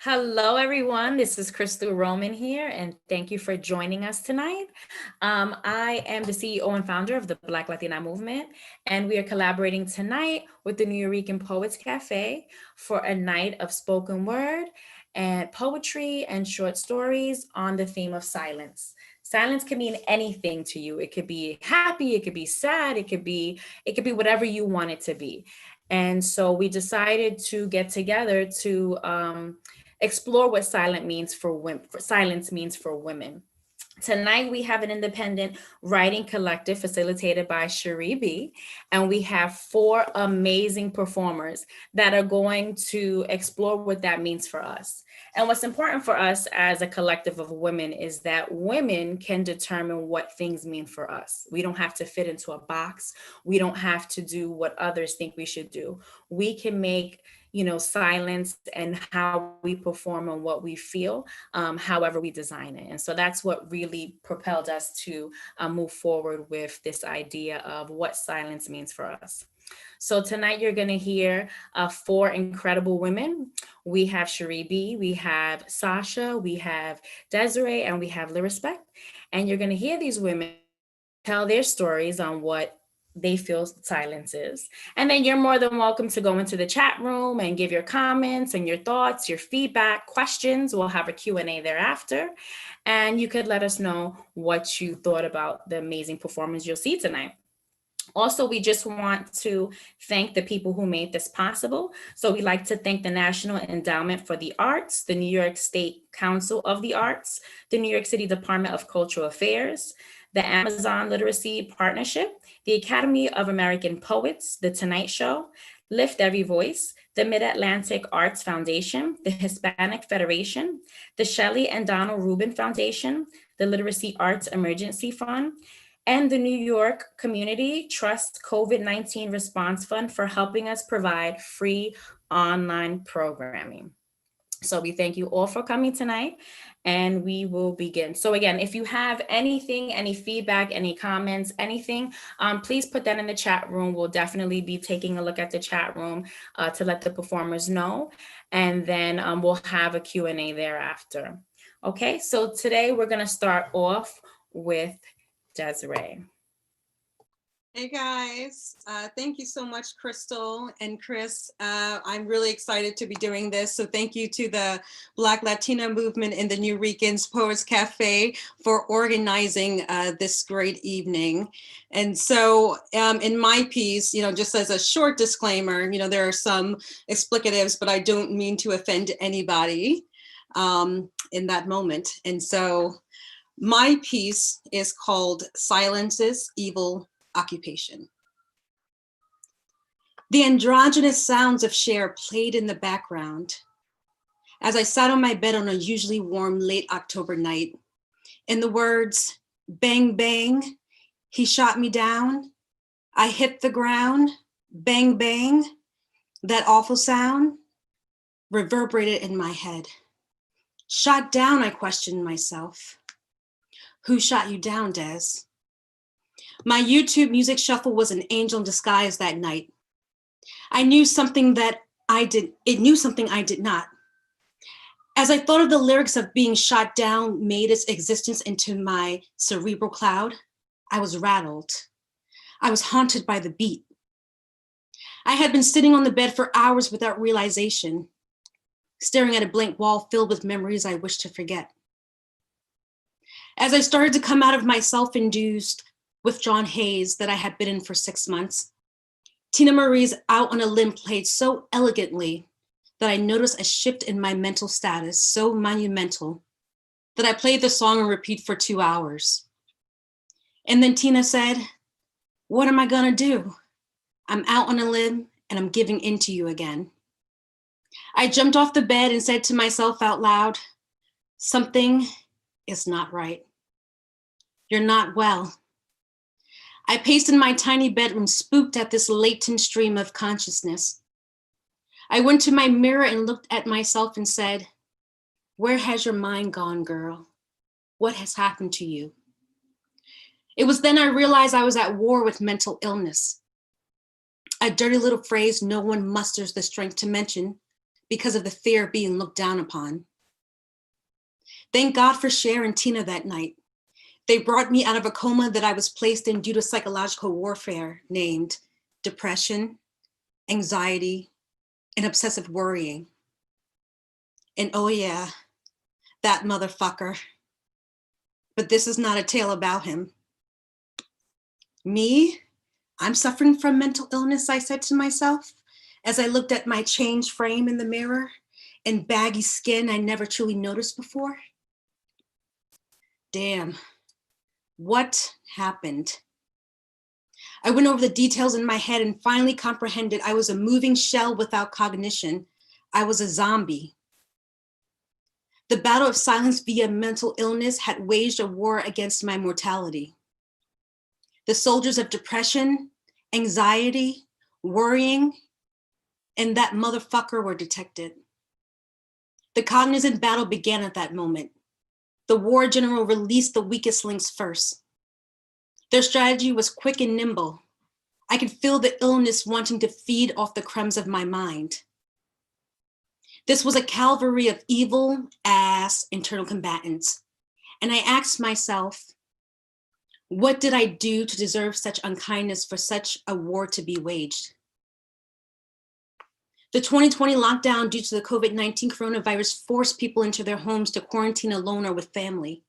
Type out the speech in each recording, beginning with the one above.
Hello, everyone. This is Crystal Roman here, and thank you for joining us tonight. I am the CEO and founder of the Black Latina movement, and we are collaborating tonight with the New Eurekan Poets Cafe for a night of spoken word and poetry and short stories on the theme of silence. Silence can mean anything to you. It could be happy, it could be sad, it could be whatever you want it to be. And so we decided to get together to explore what silence means for women. Tonight, we have an independent writing collective facilitated by Cherie B. And we have four amazing performers that are going to explore what that means for us. And what's important for us as a collective of women is that women can determine what things mean for us. We don't have to fit into a box. We don't have to do what others think we should do. We can make silence and how we perform and what we feel, however we design it. And so that's what really propelled us to move forward with this idea of what silence means for us. So tonight you're going to hear four incredible women. We have Cherie B, we have Sasha, we have Desiree, and we have Lirespect. And you're going to hear these women tell their stories on what they feel silence is. And then you're more than welcome to go into the chat room and give your comments and your thoughts, your feedback, questions. We'll have a Q&A thereafter. And you could let us know what you thought about the amazing performance you'll see tonight. Also, we just want to thank the people who made this possible. So we'd like to thank the National Endowment for the Arts, the New York State Council of the Arts, the New York City Department of Cultural Affairs, the Amazon Literacy Partnership, the Academy of American Poets, The Tonight Show, Lift Every Voice, the Mid-Atlantic Arts Foundation, the Hispanic Federation, the Shelley and Donald Rubin Foundation, the Literacy Arts Emergency Fund, and the New York Community Trust COVID-19 Response Fund for helping us provide free online programming. So we thank you all for coming tonight, and we will begin. So again, if you have anything, any feedback, any comments, anything, please put that in the chat room. We'll definitely be taking a look at the chat room to let the performers know, and then we'll have a Q&A thereafter. Okay, so today we're gonna start off with Desiree. Hey guys, thank you so much, Crystal and Chris. I'm really excited to be doing this. So thank you to the Black Latina movement in the New Eurekan's Poets Cafe for organizing this great evening. And so in my piece, just as a short disclaimer, there are some explicatives, but I don't mean to offend anybody in that moment. And so my piece is called Silence's Evil Occupation. The androgynous sounds of Cher played in the background as I sat on my bed on a usually warm late October night. In the words, bang, bang, he shot me down, I hit the ground, bang, bang, that awful sound reverberated in my head. Shot down, I questioned myself. Who shot you down, Des? My YouTube music shuffle was an angel in disguise that night. It knew something I did not. As I thought of the lyrics of being shot down made its existence into my cerebral cloud, I was rattled. I was haunted by the beat. I had been sitting on the bed for hours without realization, staring at a blank wall filled with memories I wished to forget. As I started to come out of my self-induced withdrawn haze that I had been in for 6 months, Tina Marie's Out on a Limb played so elegantly that I noticed a shift in my mental status so monumental that I played the song on repeat for 2 hours. And then Tina said, what am I gonna do? I'm out on a limb and I'm giving in to you again. I jumped off the bed and said to myself out loud, something is not right. You're not well. I paced in my tiny bedroom, spooked at this latent stream of consciousness. I went to my mirror and looked at myself and said, where has your mind gone, girl? What has happened to you? It was then I realized I was at war with mental illness, a dirty little phrase no one musters the strength to mention because of the fear of being looked down upon. Thank God for Cher and Tina that night. They brought me out of a coma that I was placed in due to psychological warfare named depression, anxiety, and obsessive worrying. And oh yeah, that motherfucker. But this is not a tale about him. Me? I'm suffering from mental illness, I said to myself as I looked at my changed frame in the mirror and baggy skin I never truly noticed before. Damn, what happened? I went over the details in my head and finally comprehended I was a moving shell without cognition. I was a zombie. The battle of silence via mental illness had waged a war against my mortality. The soldiers of depression, anxiety, worrying, and that motherfucker were detected. The cognizant battle began at that moment. The war general released the weakest links first. Their strategy was quick and nimble. I could feel the illness wanting to feed off the crumbs of my mind. This was a cavalry of evil ass internal combatants. And I asked myself, what did I do to deserve such unkindness for such a war to be waged? The 2020 lockdown due to the COVID-19 coronavirus forced people into their homes to quarantine alone or with family.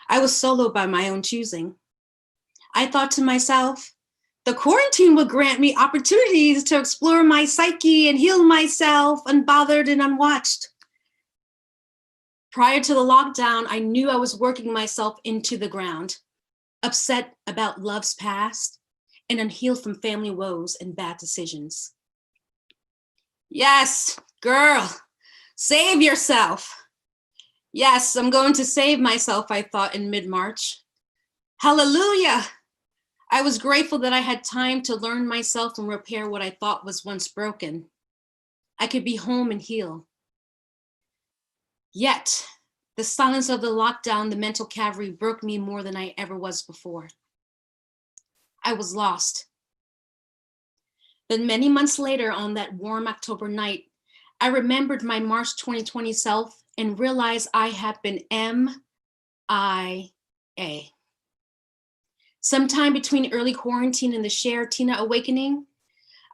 I was solo by my own choosing. I thought to myself, the quarantine would grant me opportunities to explore my psyche and heal myself unbothered and unwatched. Prior to the lockdown, I knew I was working myself into the ground, upset about love's past and unhealed from family woes and bad decisions. Yes, girl, save yourself. Yes, I'm going to save myself, I thought in mid-March. Hallelujah. I was grateful that I had time to learn myself and repair what I thought was once broken. I could be home and heal. Yet, the silence of the lockdown, the mental cavalry broke me more than I ever was before. I was lost. Then many months later, on that warm October night, I remembered my March 2020 self and realized I had been MIA. Sometime between early quarantine and the Cher Tina awakening,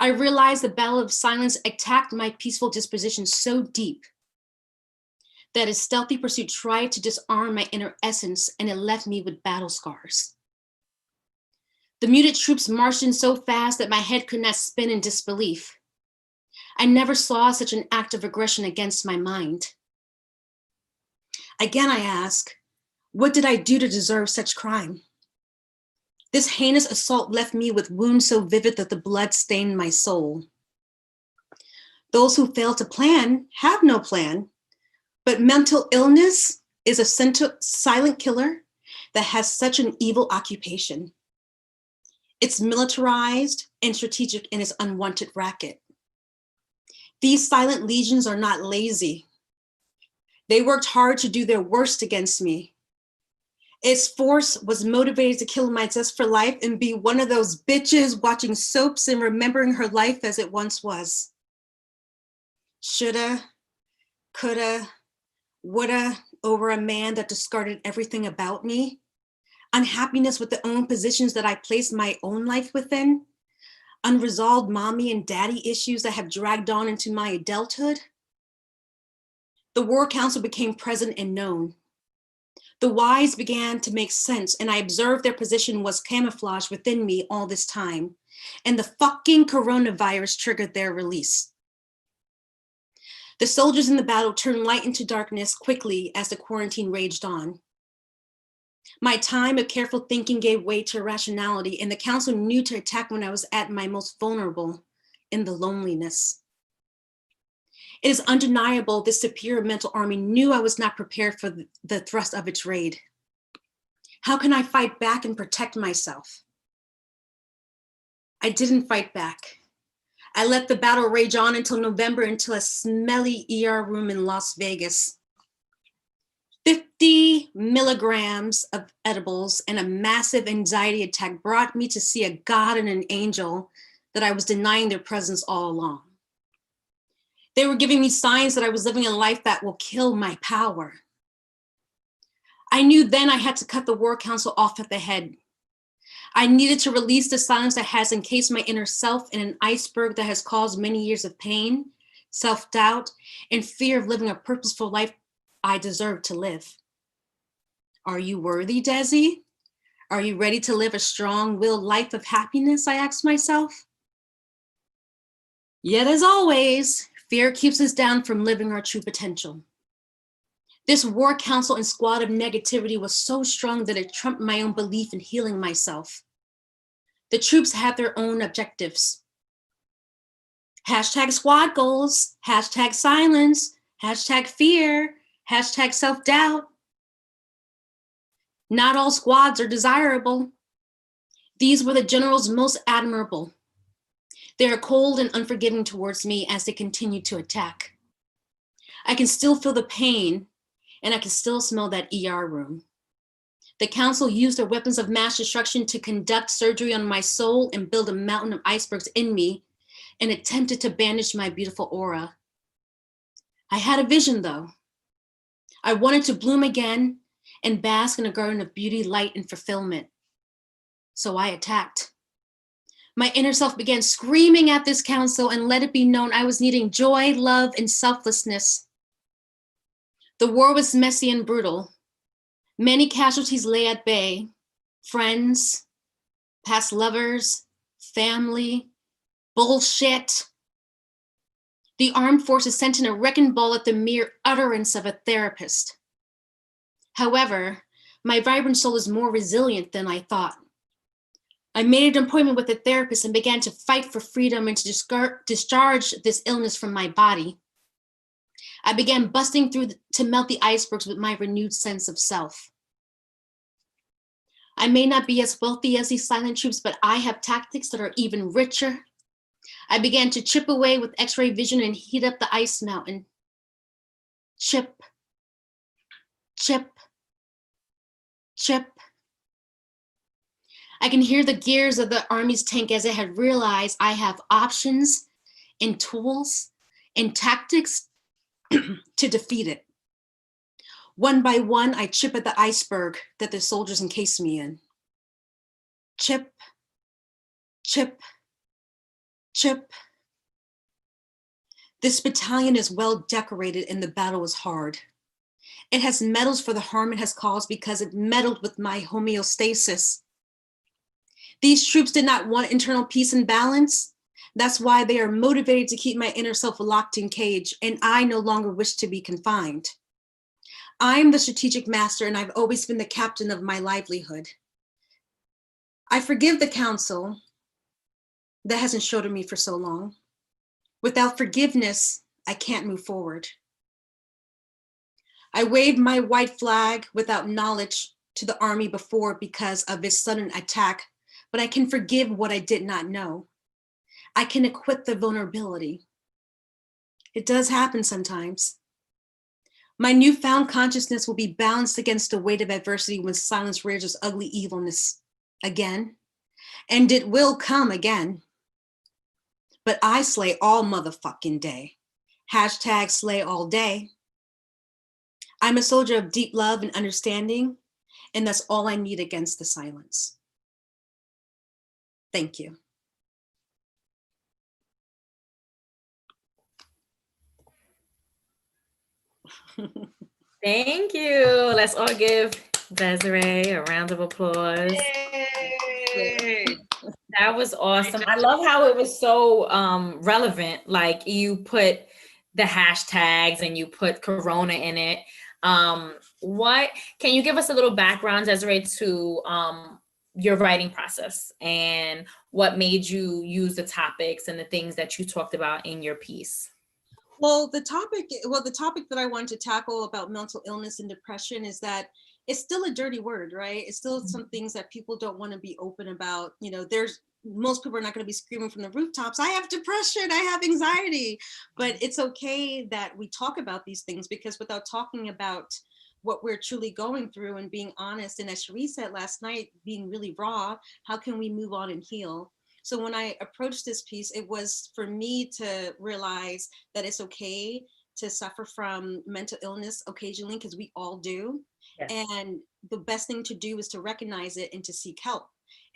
I realized the battle of silence attacked my peaceful disposition so deep that its stealthy pursuit tried to disarm my inner essence, and it left me with battle scars. The muted troops marched in so fast that my head could not spin in disbelief. I never saw such an act of aggression against my mind. Again, I ask, what did I do to deserve such crime? This heinous assault left me with wounds so vivid that the blood stained my soul. Those who fail to plan have no plan, but mental illness is a silent killer that has such an evil occupation. It's militarized and strategic in its unwanted racket. These silent legions are not lazy. They worked hard to do their worst against me. Its force was motivated to kill my zest for life and be one of those bitches watching soaps and remembering her life as it once was. Shoulda, coulda, woulda over a man that discarded everything about me. Unhappiness with the own positions that I placed my own life within. Unresolved mommy and daddy issues that have dragged on into my adulthood. The War Council became present and known. The whys began to make sense, and I observed their position was camouflaged within me all this time, and the fucking coronavirus triggered their release. The soldiers in the battle turned light into darkness quickly as the quarantine raged on. My time of careful thinking gave way to irrationality, and the council knew to attack when I was at my most vulnerable, in the loneliness. It is undeniable this superior mental army knew I was not prepared for the thrust of its raid. How can I fight back and protect myself? I didn't fight back. I let the battle rage on until November, until a smelly ER room in Las Vegas. 50 milligrams of edibles and a massive anxiety attack brought me to see a God and an angel that I was denying their presence all along. They were giving me signs that I was living a life that will kill my power. I knew then I had to cut the war council off at the head. I needed to release the silence that has encased my inner self in an iceberg that has caused many years of pain, self-doubt, and fear of living a purposeful life I deserve to live. Are you worthy, Desi? Are you ready to live a strong-willed life of happiness, I asked myself. Yet as always, fear keeps us down from living our true potential. This war council and squad of negativity was so strong that it trumped my own belief in healing myself. The troops had their own objectives. Hashtag squad goals, hashtag silence, hashtag fear, hashtag self-doubt. Not all squads are desirable. These were the generals most admirable. They are cold and unforgiving towards me as they continue to attack. I can still feel the pain, and I can still smell that ER room. The council used their weapons of mass destruction to conduct surgery on my soul and build a mountain of icebergs in me and attempted to banish my beautiful aura. I had a vision though. I wanted to bloom again and bask in a garden of beauty, light, and fulfillment. So I attacked. My inner self began screaming at this council and let it be known I was needing joy, love, and selflessness. The war was messy and brutal. Many casualties lay at bay: friends, past lovers, family, bullshit. The armed forces sent in a wrecking ball at the mere utterance of a therapist. However, my vibrant soul is more resilient than I thought. I made an appointment with a therapist and began to fight for freedom and to discharge this illness from my body. I began busting through to melt the icebergs with my renewed sense of self. I may not be as wealthy as these silent troops, but I have tactics that are even richer. I began to chip away with X-ray vision and heat up the ice mountain. Chip, chip, chip. I can hear the gears of the Army's tank as it had realized I have options and tools and tactics to defeat it. One by one, I chip at the iceberg that the soldiers encased me in. Chip, chip, chip. This battalion is well decorated and the battle was hard. It has medals for the harm it has caused because it meddled with my homeostasis. These troops did not want internal peace and balance. That's why they are motivated to keep my inner self locked in cage, and I no longer wish to be confined. I'm the strategic master, and I've always been the captain of my livelihood. I forgive the council that hasn't showed me for so long. Without forgiveness, I can't move forward. I waved my white flag without knowledge to the army before because of its sudden attack, but I can forgive what I did not know. I can acquit the vulnerability. It does happen sometimes. My newfound consciousness will be balanced against the weight of adversity when silence rears its ugly evilness again, and it will come again. But I slay all motherfucking day. Hashtag slay all day. I'm a soldier of deep love and understanding, and that's all I need against the silence. Thank you. Thank you. Let's all give Desiree a round of applause. Yay! That was awesome. I love how it was so relevant. Like you put the hashtags and you put Corona in it. What can you give us a little background, Desiree, to your writing process and what made you use the topics and the things that you talked about in your piece? Well, the topic that I wanted to tackle about mental illness and depression is that it's still a dirty word, right? It's still some things that people don't want to be open about. You know, most people are not going to be screaming from the rooftops, I have depression, I have anxiety, but it's okay that we talk about these things, because without talking about what we're truly going through and being honest, and as Cherie said last night, being really raw, how can we move on and heal? So when I approached this piece, it was for me to realize that it's okay to suffer from mental illness occasionally, because we all do. Yes. And the best thing to do is to recognize it and to seek help.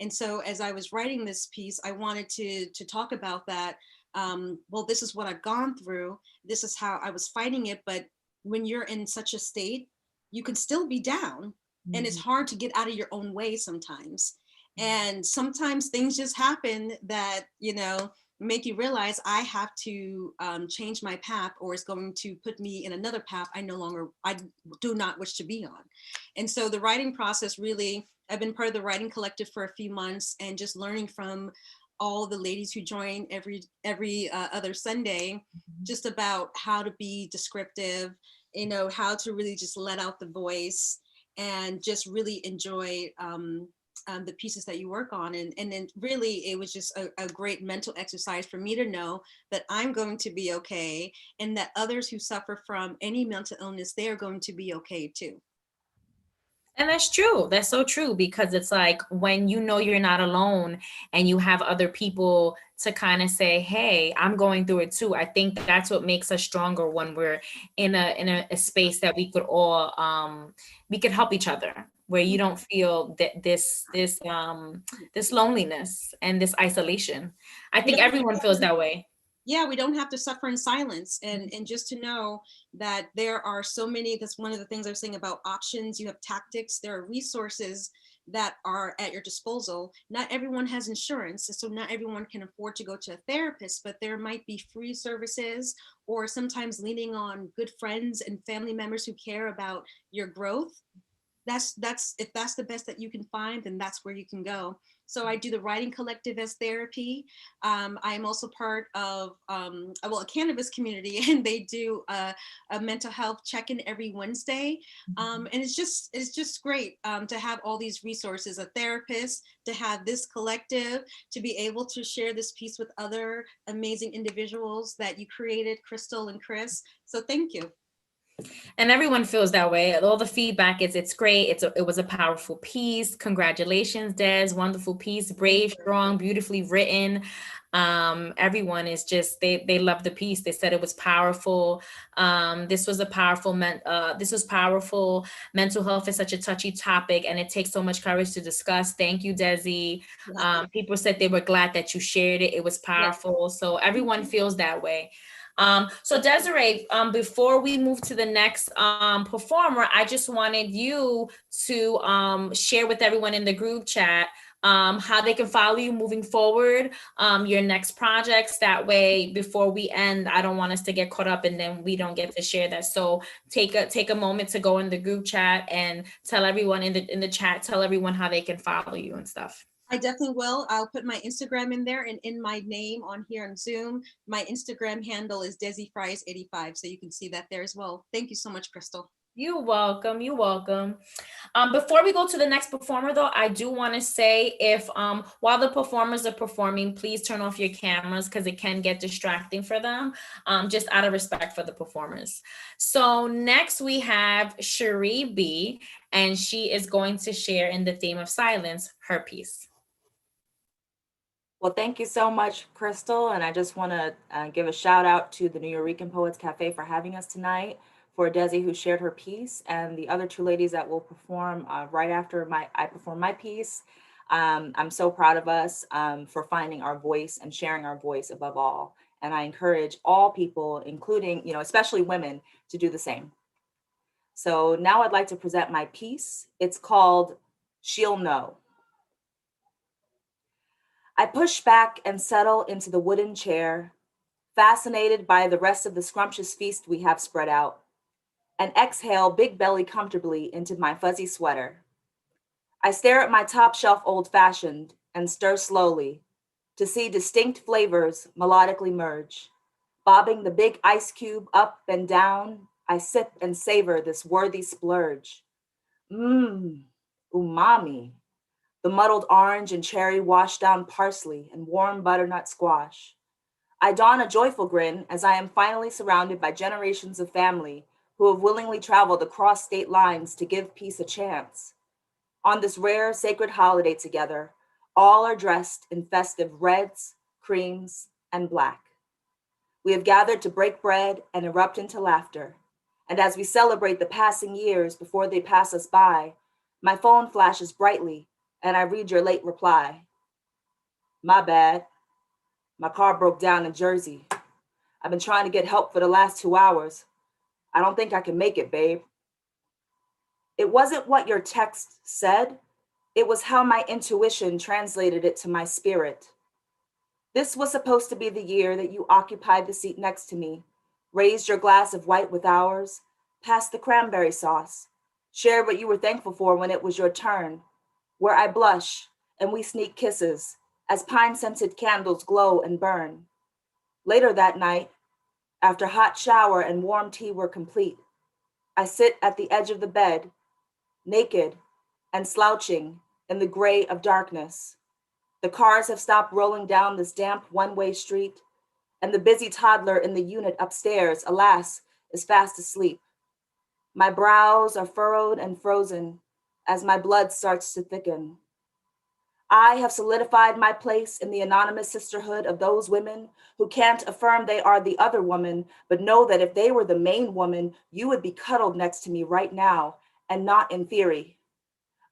And so as I was writing this piece, I wanted to talk about that. Well, this is what I've gone through. This is how I was fighting it. But when you're in such a state, you can still be down. And it's hard to get out of your own way sometimes. And sometimes things just happen that, make you realize I have to change my path, or it's going to put me in another path I do not wish to be on. And so the writing process really, I've been part of the writing collective for a few months, and just learning from all the ladies who join every other Sunday, just about how to be descriptive, how to really just let out the voice and just really enjoy the pieces that you work on. And then really it was just a great mental exercise for me to know that I'm going to be okay, and that others who suffer from any mental illness, they are going to be okay too. And that's true. That's so true, because it's like when you know you're not alone and you have other people to kind of say, "Hey, I'm going through it too." I think that's what makes us stronger, when we're in a space that we could all we could help each other, where you don't feel that this loneliness and this isolation. I We think don't everyone feels that way. Yeah, we don't have to suffer in silence. And just to know that there are so many, that's one of the things I was saying about options. You have tactics, there are resources that are at your disposal. Not everyone has insurance, so not everyone can afford to go to a therapist, but there might be free services, or sometimes leaning on good friends and family members who care about your growth. That's if that's the best that you can find, then that's where you can go. So I do the writing collective as therapy. I am also part of a cannabis community, and they do a mental health check-in every Wednesday. And it's just great to have all these resources, a therapist, to have this collective, to be able to share this piece with other amazing individuals that you created, Crystal and Chris. So thank you. And everyone feels that way. All the feedback is it's great. It was a powerful piece. Congratulations, Des. Wonderful piece. Brave, strong, beautifully written. Everyone is just they love the piece. They said it was powerful. This was powerful. Mental health is such a touchy topic, and it takes so much courage to discuss. Thank you, Desi. People said they were glad that you shared it. It was powerful. So everyone feels that way. So Desiree, before we move to the next performer, I just wanted you to share with everyone in the group chat how they can follow you moving forward, your next projects. That way, before we end, I don't want us to get caught up and then we don't get to share that. So take a moment to go in the group chat and tell everyone in the chat, tell everyone how they can follow you and stuff. I definitely will. I'll put my Instagram in there, and in my name on here on Zoom, my Instagram handle is DesiFries85. So you can see that there as well. Thank you so much, Crystal. You're welcome. You're welcome. Before we go to the next performer, though, I do want to say, if while the performers are performing, please turn off your cameras, because it can get distracting for them, just out of respect for the performers. So next we have Cherie B, and she is going to share in the theme of silence her piece. Well, thank you so much, Crystal. And I just want to give a shout out to the New Eurekan Poets Cafe for having us tonight, for Desi, who shared her piece, and the other two ladies that will perform right after I perform my piece. I'm so proud of us for finding our voice and sharing our voice above all. And I encourage all people, including, especially women, to do the same. So now I'd like to present my piece. It's called She'll Know. I push back and settle into the wooden chair, fascinated by the rest of the scrumptious feast we have spread out, and exhale big belly comfortably into my fuzzy sweater. I stare at my top shelf old-fashioned and stir slowly to see distinct flavors melodically merge. Bobbing the big ice cube up and down, I sip and savor this worthy splurge. Umami. The muddled orange and cherry washed down parsley and warm butternut squash. I don a joyful grin as I am finally surrounded by generations of family who have willingly traveled across state lines to give peace a chance. On this rare, sacred holiday together, All are dressed in festive reds, creams, and black. We have gathered to break bread and erupt into laughter. And as we celebrate the passing years before they pass us by, my phone flashes brightly and I read your late reply. My bad. My car broke down in Jersey. I've been trying to get help for the last 2 hours. I don't think I can make it, babe. It wasn't what your text said. It was how my intuition translated it to my spirit. This was supposed to be the year that you occupied the seat next to me, raised your glass of white with ours, passed the cranberry sauce, shared what you were thankful for when it was your turn, where I blush and we sneak kisses as pine-scented candles glow and burn. Later that night, after hot shower and warm tea were complete, I sit at the edge of the bed, naked and slouching in the gray of darkness. The cars have stopped rolling down this damp one-way street, and the busy toddler in the unit upstairs, alas, is fast asleep. My brows are furrowed and frozen as my blood starts to thicken. I have solidified my place in the anonymous sisterhood of those women who can't affirm they are the other woman, but know that if they were the main woman, you would be cuddled next to me right now, and not in theory.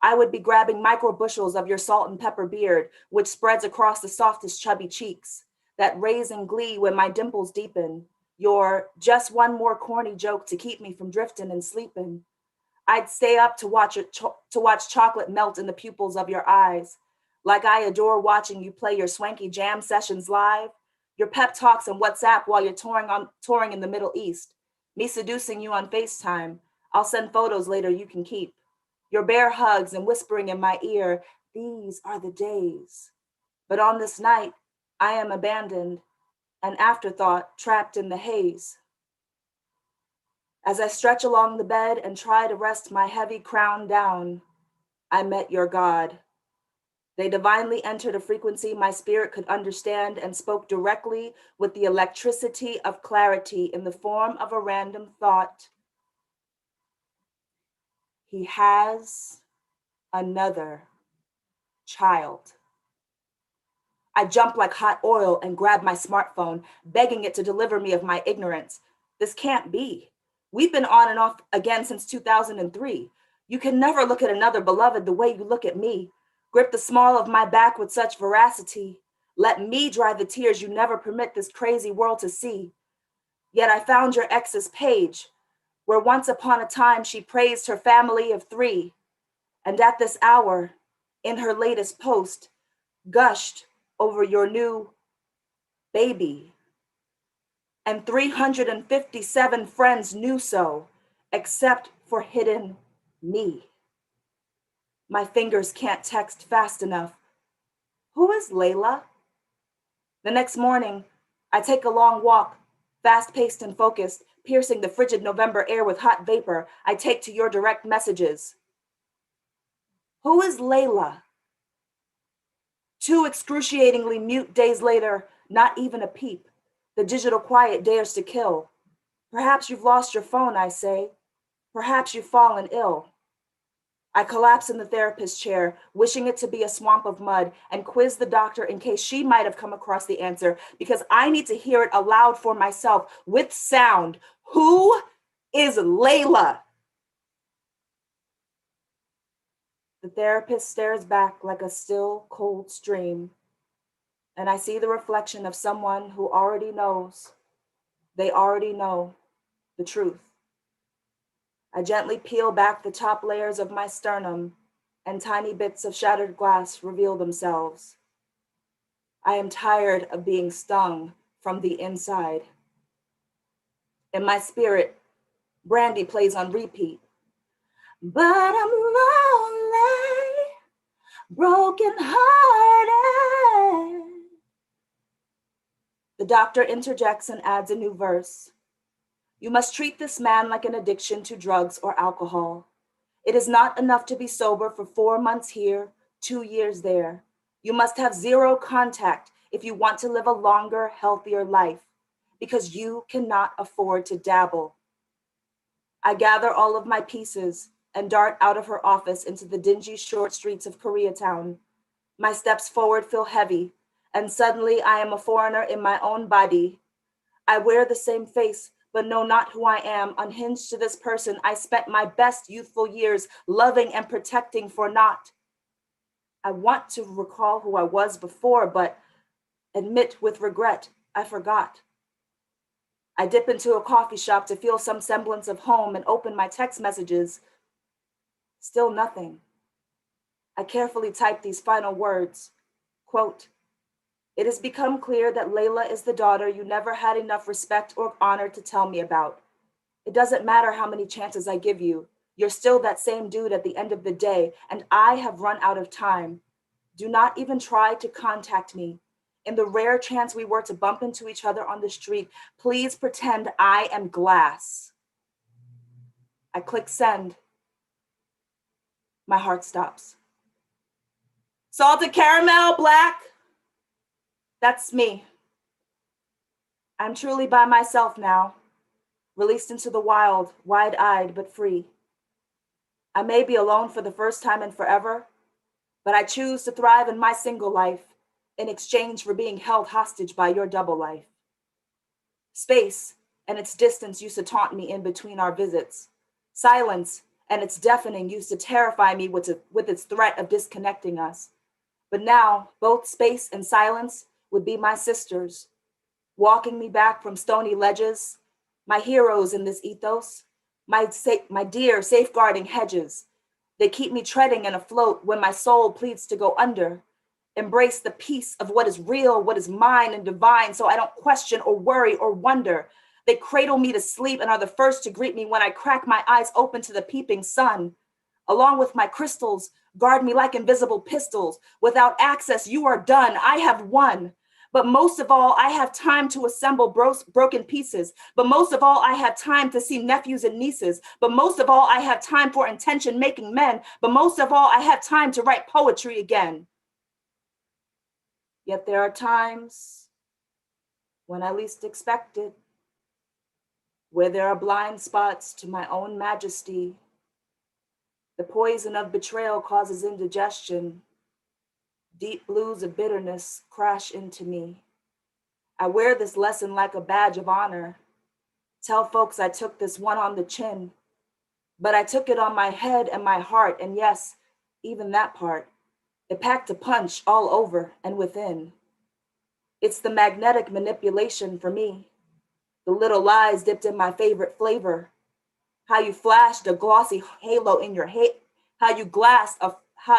I would be grabbing micro bushels of your salt and pepper beard, which spreads across the softest chubby cheeks, that raise in glee when my dimples deepen, your just one more corny joke to keep me from drifting and sleeping. I'd stay up to watch chocolate melt in the pupils of your eyes, like I adore watching you play your swanky jam sessions live, your pep talks on WhatsApp while you're touring in the Middle East, me seducing you on FaceTime. I'll send photos later you can keep. Your bear hugs and whispering in my ear, these are the days. But on this night, I am abandoned, an afterthought trapped in the haze. As I stretch along the bed and try to rest my heavy crown down, I met your God. They divinely entered a frequency my spirit could understand and spoke directly with the electricity of clarity in the form of a random thought. He has another child. I jump like hot oil and grab my smartphone, begging it to deliver me of my ignorance. This can't be. We've been on and off again since 2003. You can never look at another beloved the way you look at me. Grip the small of my back with such veracity. Let me dry the tears you never permit this crazy world to see. Yet I found your ex's page, where once upon a time she praised her family of 3. And at this hour, in her latest post, gushed over your new baby. And 357 friends knew so, except for hidden me. My fingers can't text fast enough. Who is Layla? The next morning, I take a long walk, fast-paced and focused, piercing the frigid November air with hot vapor. I take to your direct messages. Who is Layla? 2 excruciatingly mute days later, not even a peep. The digital quiet dares to kill. Perhaps you've lost your phone, I say. Perhaps you've fallen ill. I collapse in the therapist's chair, wishing it to be a swamp of mud, and quiz the doctor in case she might have come across the answer, because I need to hear it aloud for myself with sound. Who is Layla? The therapist stares back like a still, cold stream, and I see the reflection of someone who already knows. They already know the truth. I gently peel back the top layers of my sternum, and tiny bits of shattered glass reveal themselves. I am tired of being stung from the inside. In my spirit, Brandy plays on repeat. But I'm lonely, broken hearted. The doctor interjects and adds a new verse. You must treat this man like an addiction to drugs or alcohol. It is not enough to be sober for 4 months here, 2 years there. You must have 0 contact if you want to live a longer, healthier life, because you cannot afford to dabble. I gather all of my pieces and dart out of her office into the dingy short streets of Koreatown. My steps forward feel heavy, and suddenly I am a foreigner in my own body. I wear the same face, but know not who I am. Unhinged to this person, I spent my best youthful years loving and protecting for naught. I want to recall who I was before, but admit with regret, I forgot. I dip into a coffee shop to feel some semblance of home and open my text messages. Still nothing. I carefully type these final words. Quote, "It has become clear that Layla is the daughter you never had enough respect or honor to tell me about. It doesn't matter how many chances I give you. You're still that same dude at the end of the day, and I have run out of time. Do not even try to contact me. In the rare chance we were to bump into each other on the street, please pretend I am glass." I click send. My heart stops. Salted caramel, black. That's me. I'm truly by myself now, released into the wild, wide-eyed but free. I may be alone for the first time in forever, but I choose to thrive in my single life in exchange for being held hostage by your double life. Space and its distance used to taunt me in between our visits. Silence and its deafening used to terrify me with its threat of disconnecting us. But now, both space and silence would be my sisters, walking me back from stony ledges, my heroes in this ethos, my dear safeguarding hedges. They keep me treading and afloat when my soul pleads to go under. Embrace the peace of what is real, what is mine and divine, so I don't question or worry or wonder. They cradle me to sleep and are the first to greet me when I crack my eyes open to the peeping sun. Along with my crystals, guard me like invisible pistols. Without access, you are done. I have won. But most of all, I have time to assemble broken pieces. But most of all, I have time to see nephews and nieces. But most of all, I have time for intention-making men. But most of all, I have time to write poetry again. Yet there are times when I least expect it, where there are blind spots to my own majesty. The poison of betrayal causes indigestion. Deep blues of bitterness crash into me. I wear this lesson like a badge of honor. Tell folks I took this one on the chin, but I took it on my head and my heart, and yes, even that part. It packed a punch all over and within. It's the magnetic manipulation for me. The little lies dipped in my favorite flavor. How you flashed a glossy halo in your how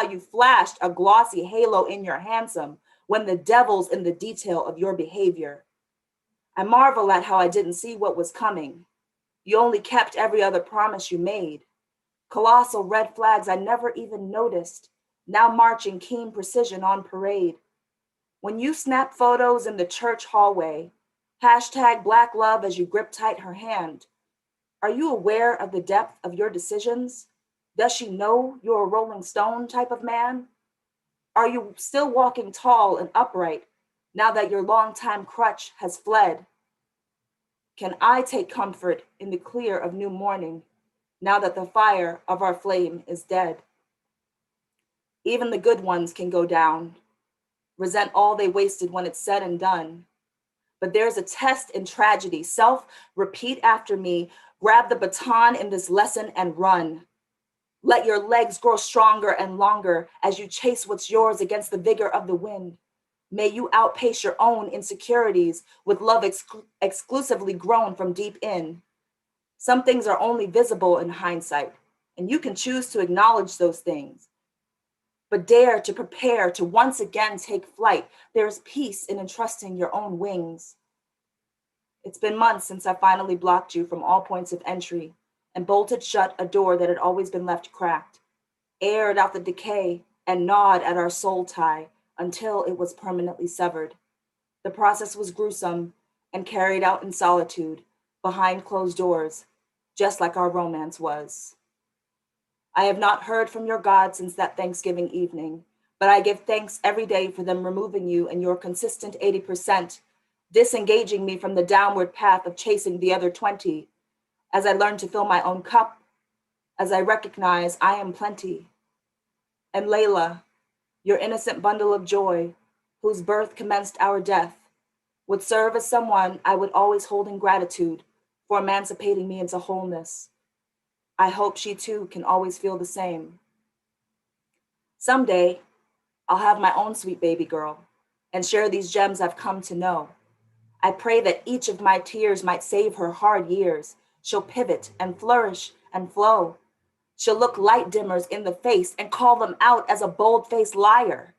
you flashed a glossy halo in your handsome when the devil's in the detail of your behavior. I marvel at how I didn't see what was coming. You only kept every other promise you made. Colossal red flags I never even noticed, now marching keen precision on parade. When you snap photos in the church hallway, hashtag Black love as you grip tight her hand, are you aware of the depth of your decisions? Does she know you're a Rolling Stone type of man? Are you still walking tall and upright now that your longtime crutch has fled? Can I take comfort in the clear of new morning now that the fire of our flame is dead? Even the good ones can go down, resent all they wasted when it's said and done. But there's a test in tragedy. Self, repeat after me. Grab the baton in this lesson and run. Let your legs grow stronger and longer as you chase what's yours against the vigor of the wind. May you outpace your own insecurities with love exclusively grown from deep in. Some things are only visible in hindsight, and you can choose to acknowledge those things. But dare to prepare to once again take flight. There's peace in entrusting your own wings. It's been months since I finally blocked you from all points of entry and bolted shut a door that had always been left cracked, aired out the decay and gnawed at our soul tie until it was permanently severed. The process was gruesome and carried out in solitude, behind closed doors, just like our romance was. I have not heard from your God since that Thanksgiving evening, but I give thanks every day for them removing you and your consistent 80%, disengaging me from the downward path of chasing the other 20, as I learn to fill my own cup, as I recognize I am plenty. And Layla, your innocent bundle of joy, whose birth commenced our death, would serve as someone I would always hold in gratitude for emancipating me into wholeness. I hope she too can always feel the same. Someday, I'll have my own sweet baby girl and share these gems I've come to know. I pray that each of my tears might save her hard years. She'll pivot and flourish and flow. She'll look light dimmers in the face and call them out as a bold-faced liar.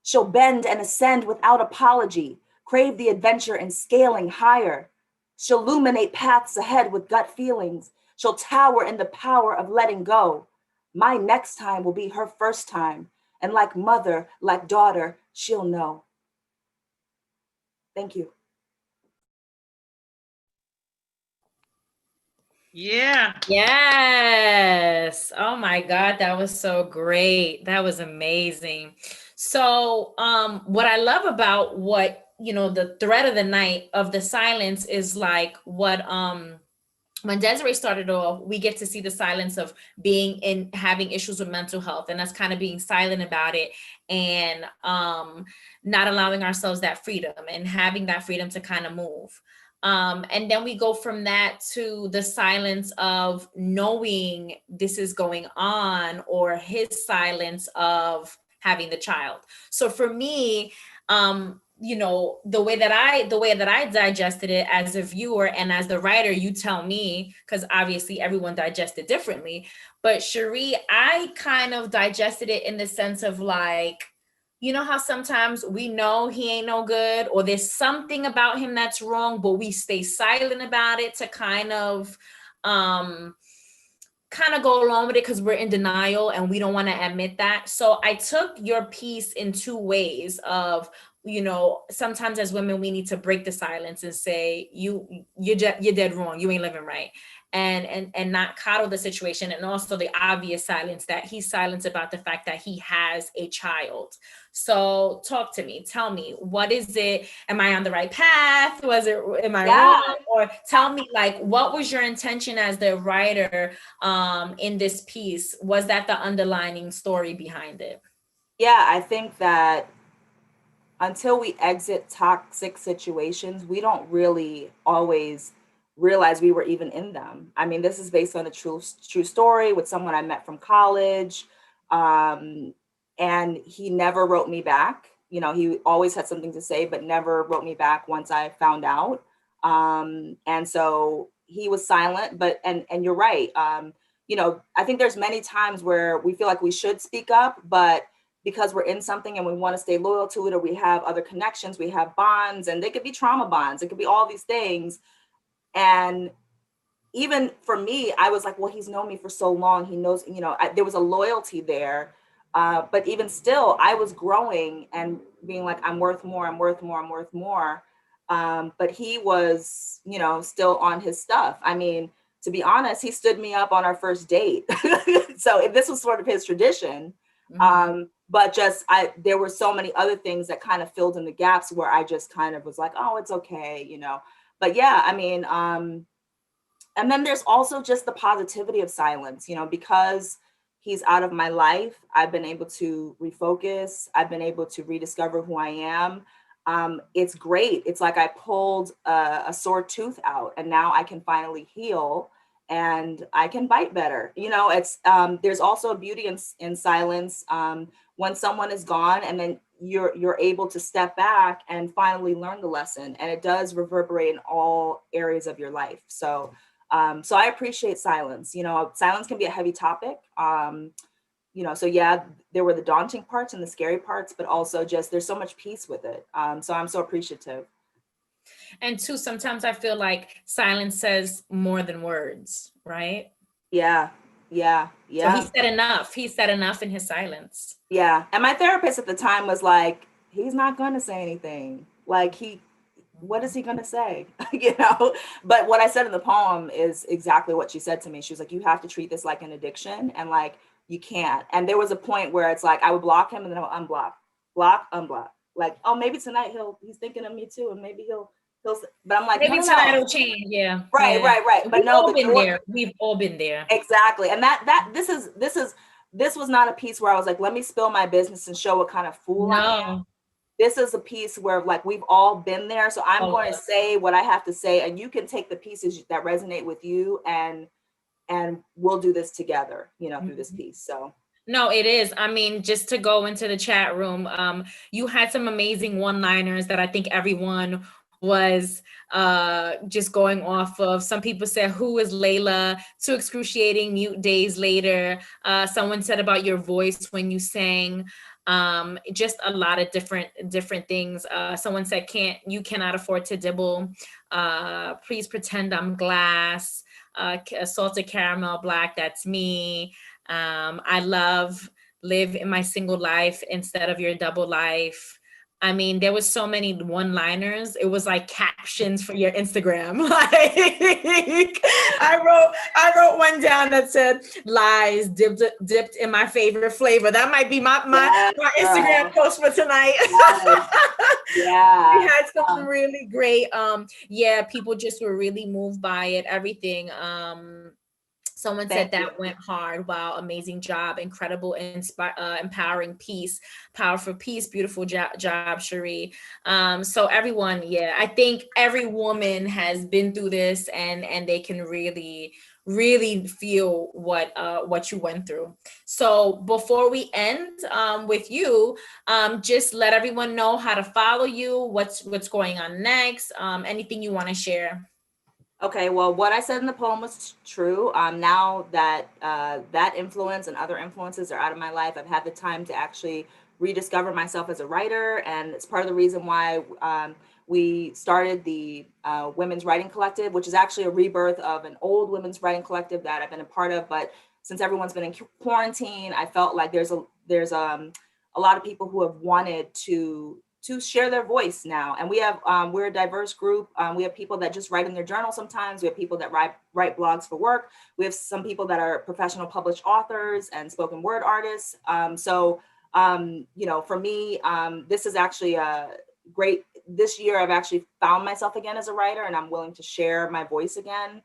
She'll bend and ascend without apology, crave the adventure and scaling higher. She'll illuminate paths ahead with gut feelings. She'll tower in the power of letting go. My next time will be her first time, and like mother, like daughter, she'll know. Thank you. Yeah. Yes. Oh my God, that was so great. That was amazing. So, what I love about what, the thread of the night of the silence is like what, when Desiree started off, we get to see the silence of having issues with mental health, and us kind of being silent about it, and not allowing ourselves that freedom and having that freedom to kind of move. And then we go from that to the silence of knowing this is going on, or his silence of having the child. So for me, the way that I digested it as a viewer and as the writer, you tell me, because obviously everyone digested differently. But Cherie, I kind of digested it in the sense of like, how sometimes we know he ain't no good, or there's something about him that's wrong, but we stay silent about it to kind of go along with it because we're in denial and we don't want to admit that. So I took your piece in two ways of, sometimes as women, we need to break the silence and say, you're dead wrong. You ain't living right. And not coddle the situation. And also the obvious silence that he's silent about the fact that he has a child. So talk to me, tell me, what is it? Am I on the right path? Am I wrong? Or tell me, like, what was your intention as the writer in this piece? Was that the underlining story behind it? Yeah, I think that until we exit toxic situations, we don't really always realize we were even in them. I mean, this is based on a true story with someone I met from college. And he never wrote me back. He always had something to say, but never wrote me back once I found out. And so he was silent, and you're right. I think there's many times where we feel like we should speak up, but because we're in something and we want to stay loyal to it, or we have other connections, we have bonds, and they could be trauma bonds. It could be all these things. And even for me, I was like, well, he's known me for so long. He knows, there was a loyalty there. But even still, I was growing and being like, I'm worth more, I'm worth more, I'm worth more. But he was, still on his stuff. I mean, to be honest, he stood me up on our first date. So this was sort of his tradition. Mm-hmm. But there were so many other things that kind of filled in the gaps where I just kind of was like, oh, it's okay, But yeah, I mean, and then there's also just the positivity of silence, because he's out of my life. I've been able to refocus. I've been able to rediscover who I am. It's great. It's like I pulled a sore tooth out, and now I can finally heal and I can bite better. It's there's also a beauty in silence when someone is gone, and then you're able to step back and finally learn the lesson, and it does reverberate in all areas of your life. So I appreciate silence. Silence can be a heavy topic. So yeah, there were the daunting parts and the scary parts, but also just there's so much peace with it. So I'm so appreciative. And two, sometimes I feel like silence says more than words, right? Yeah. So he said enough in his silence. Yeah. And my therapist at the time was like, he's not going to say anything. Like what is he going to say? But what I said in the poem is exactly what she said to me. She was like, you have to treat this like an addiction, and like, you can't. And there was a point where it's like, I would block him and then I would unblock. Like, oh, maybe tonight he's thinking of me too. And maybe he'll, but I'm like, maybe tonight it'll change. Yeah. Right. But we've all been there. We've all been there. Exactly. And this is this was not a piece where I was like, let me spill my business and show what kind of fool I am. No. This is a piece where like we've all been there. So I'm going to say what I have to say, and you can take the pieces that resonate with you, and we'll do this together, you know, through this piece. So no, it is. I mean, just to go into the chat room, you had some amazing one-liners that I think everyone was just going off of. Some people said, "Who is Layla?" Too excruciating, mute days later. Someone said about your voice when you sang. Just a lot of different things. Someone said, you cannot afford to dibble. Please pretend I'm glass. Salted caramel black, that's me. I live in my single life instead of your double life. I mean, there was so many one-liners. It was like captions for your Instagram. Like I wrote one down that said "lies dipped in my favorite flavor." That might be my Instagram post for tonight. Yeah. We had some really great. People just were really moved by it. Everything. Someone said that went hard. Wow, amazing job, incredible, empowering piece, powerful piece, beautiful job, Cherie. So everyone, I think every woman has been through this, and they can really feel what you went through. So before we end with you, just let everyone know how to follow you, what's going on next, anything you want to share. Okay, well, what I said in the poem was true. Now that that influence and other influences are out of my life, I've had the time to actually rediscover myself as a writer, and it's part of the reason why we started the Women's Writing Collective, which is actually a rebirth of an old women's writing collective that I've been a part of. But since everyone's been in quarantine, I felt like there's a lot of people who have wanted to share their voice now. And we have, we're a diverse group. We have people that just write in their journal sometimes. We have people that write blogs for work. We have some people that are professional published authors and spoken word artists. You know, for me, this is actually a great, this year I've actually found myself again as a writer, and I'm willing to share my voice again.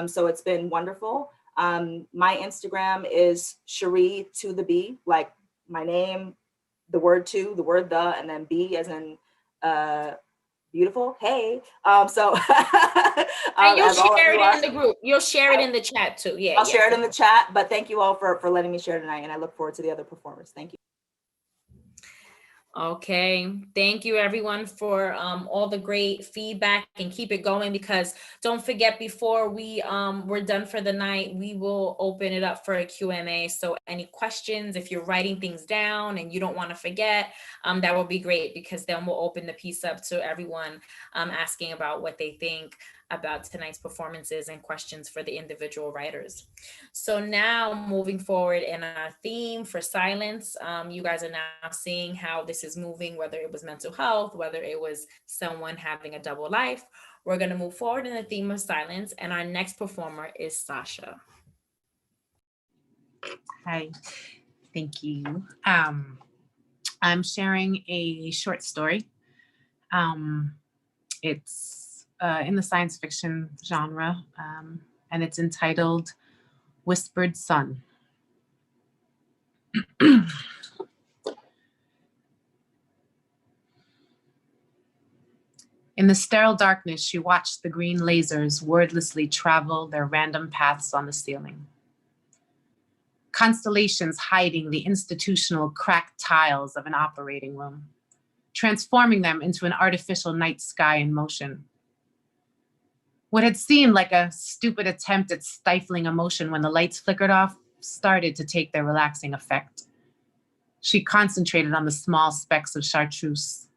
So it's been wonderful. My Instagram is Cherie to the B, like my name, the word to, the word the, and then B as in beautiful. Hey. And you'll share it in the group. You'll share it in the chat too. Yeah. I'll share it in the chat, but thank you all for letting me share tonight, and I look forward to the other performers. Thank you. Okay, thank you everyone for all the great feedback, and keep it going, because don't forget, before we're done for the night, we will open it up for a Q&A. So any questions, if you're writing things down and you don't want to forget, that will be great, because then we'll open the piece up to everyone asking about what they think about tonight's performances and questions for the individual writers. So now moving forward in our theme for silence, you guys are now seeing how this is moving, whether it was mental health, whether it was someone having a double life. We're going to move forward in the theme of silence, and our next performer is Sasha. Hi, thank you. I'm sharing a short story. It's in the science fiction genre, and it's entitled Whispered Sun. In the sterile darkness, she watched the green lasers wordlessly travel their random paths on the ceiling. Constellations hiding the institutional cracked tiles of an operating room, transforming them into an artificial night sky in motion. What had seemed like a stupid attempt at stifling emotion when the lights flickered off started to take their relaxing effect. She concentrated on the small specks of chartreuse.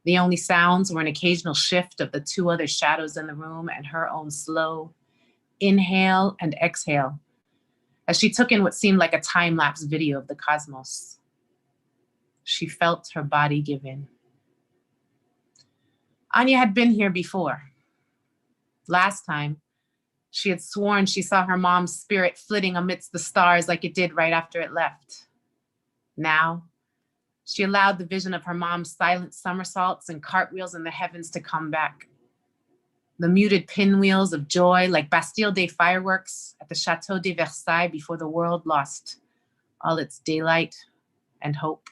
The only sounds were an occasional shift of the two other shadows in the room and her own slow inhale and exhale as she took in what seemed like a time-lapse video of the cosmos. She felt her body give in. Anya had been here before. Last time, she had sworn she saw her mom's spirit flitting amidst the stars like it did right after it left. Now, she allowed the vision of her mom's silent somersaults and cartwheels in the heavens to come back. The muted pinwheels of joy like Bastille Day fireworks at the Chateau de Versailles before the world lost all its daylight and hope.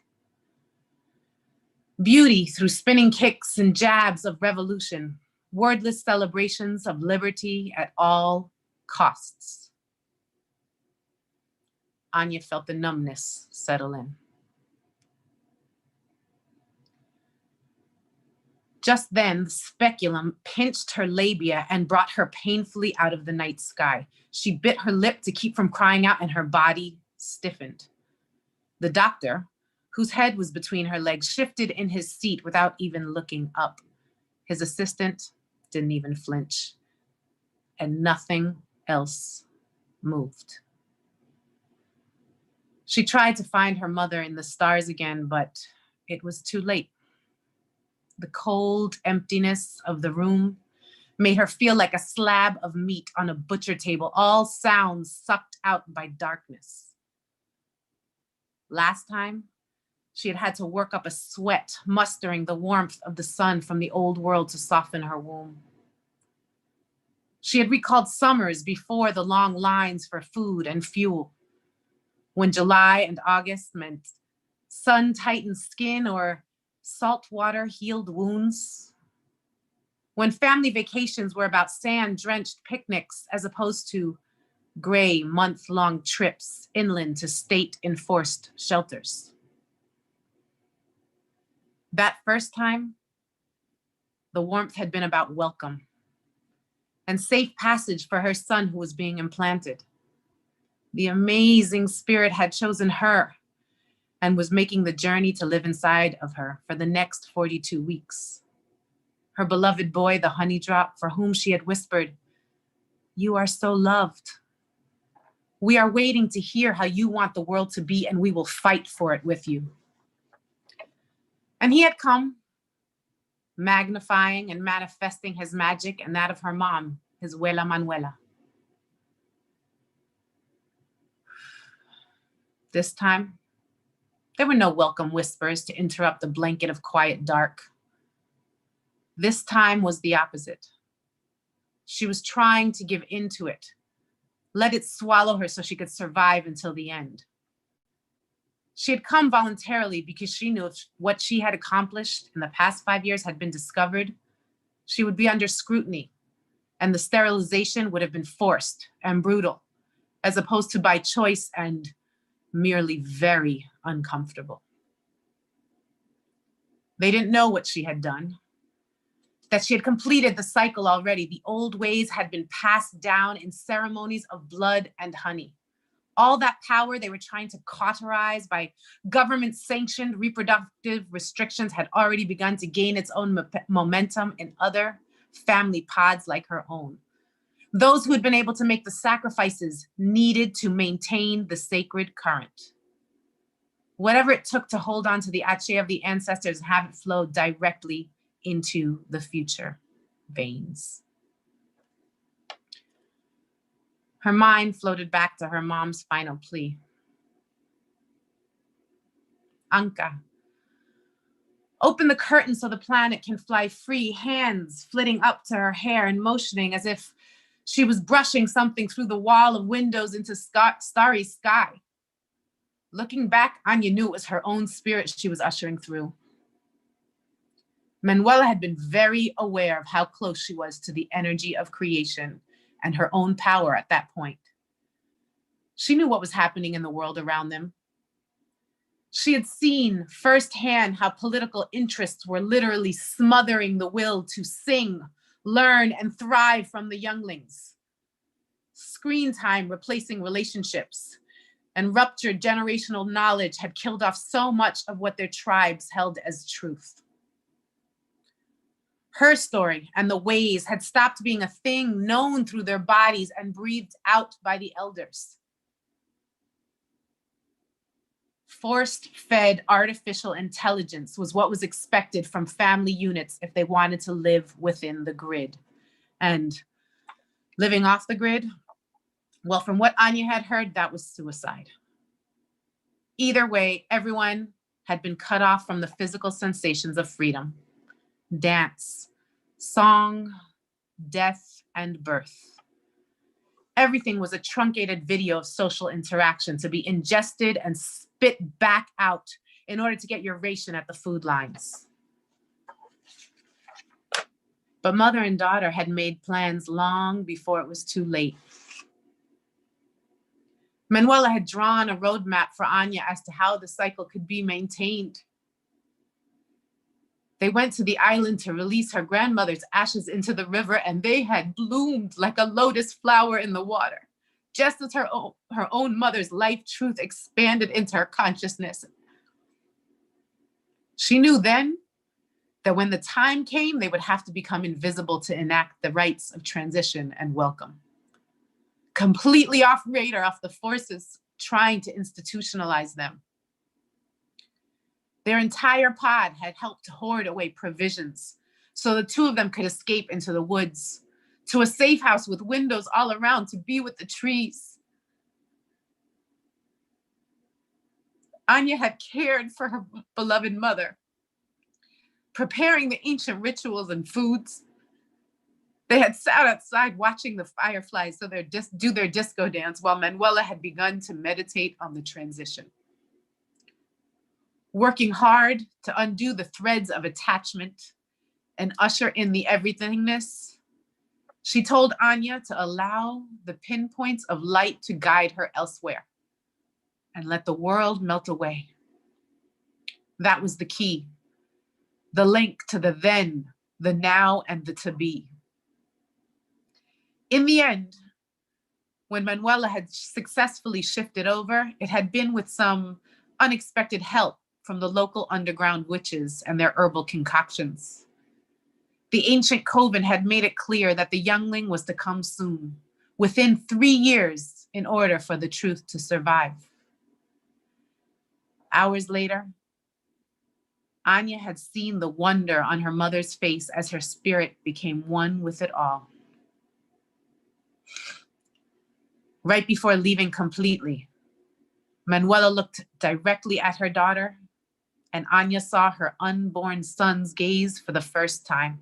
Beauty through spinning kicks and jabs of revolution, wordless celebrations of liberty at all costs. Anya felt the numbness settle in. Just then, the speculum pinched her labia and brought her painfully out of the night sky. She bit her lip to keep from crying out, and her body stiffened. The doctor, whose head was between her legs, shifted in his seat without even looking up. His assistant didn't even flinch, and nothing else moved. She tried to find her mother in the stars again, but it was too late. The cold emptiness of the room made her feel like a slab of meat on a butcher table, all sounds sucked out by darkness. Last time, she had had to work up a sweat, mustering the warmth of the sun from the old world to soften her womb. She had recalled summers before the long lines for food and fuel, when July and August meant sun-tightened skin or saltwater healed wounds, when family vacations were about sand-drenched picnics as opposed to gray month-long trips inland to state-enforced shelters. That first time, the warmth had been about welcome and safe passage for her son who was being implanted. The amazing spirit had chosen her and was making the journey to live inside of her for the next 42 weeks. Her beloved boy, the honey drop, for whom she had whispered, "You are so loved. We are waiting to hear how you want the world to be, and we will fight for it with you." And he had come, magnifying and manifesting his magic and that of her mom, his abuela Manuela. This time, there were no welcome whispers to interrupt the blanket of quiet dark. This time was the opposite. She was trying to give in to it, let it swallow her so she could survive until the end. She had come voluntarily because she knew if what she had accomplished in the past 5 years had been discovered, she would be under scrutiny, and the sterilization would have been forced and brutal, as opposed to by choice and merely very uncomfortable. They didn't know what she had done, that she had completed the cycle already. The old ways had been passed down in ceremonies of blood and honey. All that power they were trying to cauterize by government-sanctioned reproductive restrictions had already begun to gain its own momentum in other family pods like her own. Those who had been able to make the sacrifices needed to maintain the sacred current. Whatever it took to hold on to the ache of the ancestors and have it flow directly into the future veins. Her mind floated back to her mom's final plea. Anka, open the curtain so the planet can fly free, hands flitting up to her hair and motioning as if she was brushing something through the wall of windows into starry sky. Looking back, Anya knew it was her own spirit she was ushering through. Manuela had been very aware of how close she was to the energy of creation and her own power at that point. She knew what was happening in the world around them. She had seen firsthand how political interests were literally smothering the will to sing, learn, and thrive from the younglings. Screen time replacing relationships and ruptured generational knowledge had killed off so much of what their tribes held as truth. Her story and the ways had stopped being a thing known through their bodies and breathed out by the elders. Forced-fed artificial intelligence was what was expected from family units if they wanted to live within the grid. And living off the grid, well, from what Anya had heard, that was suicide. Either way, everyone had been cut off from the physical sensations of freedom. Dance, song, death, and birth. Everything was a truncated video of social interaction to be ingested and spit back out in order to get your ration at the food lines. But mother and daughter had made plans long before it was too late. Manuela had drawn a roadmap for Anya as to how the cycle could be maintained. They went to the island to release her grandmother's ashes into the river, and they had bloomed like a lotus flower in the water, just as her own mother's life truth expanded into her consciousness. She knew then that when the time came, they would have to become invisible to enact the rites of transition and welcome. Completely off radar of the forces trying to institutionalize them. Their entire pod had helped hoard away provisions so the two of them could escape into the woods, to a safe house with windows all around to be with the trees. Anya had cared for her beloved mother, preparing the ancient rituals and foods. They had sat outside watching the fireflies do their disco dance while Manuela had begun to meditate on the transition. Working hard to undo the threads of attachment and usher in the everythingness, she told Anya to allow the pinpoints of light to guide her elsewhere and let the world melt away. That was the key, the link to the then, the now, and the to be. In the end, when Manuela had successfully shifted over, it had been with some unexpected help from the local underground witches and their herbal concoctions. The ancient coven had made it clear that the youngling was to come soon, within 3 years, in order for the truth to survive. Hours later, Anya had seen the wonder on her mother's face as her spirit became one with it all. Right before leaving completely, Manuela looked directly at her daughter, and Anya saw her unborn son's gaze for the first time.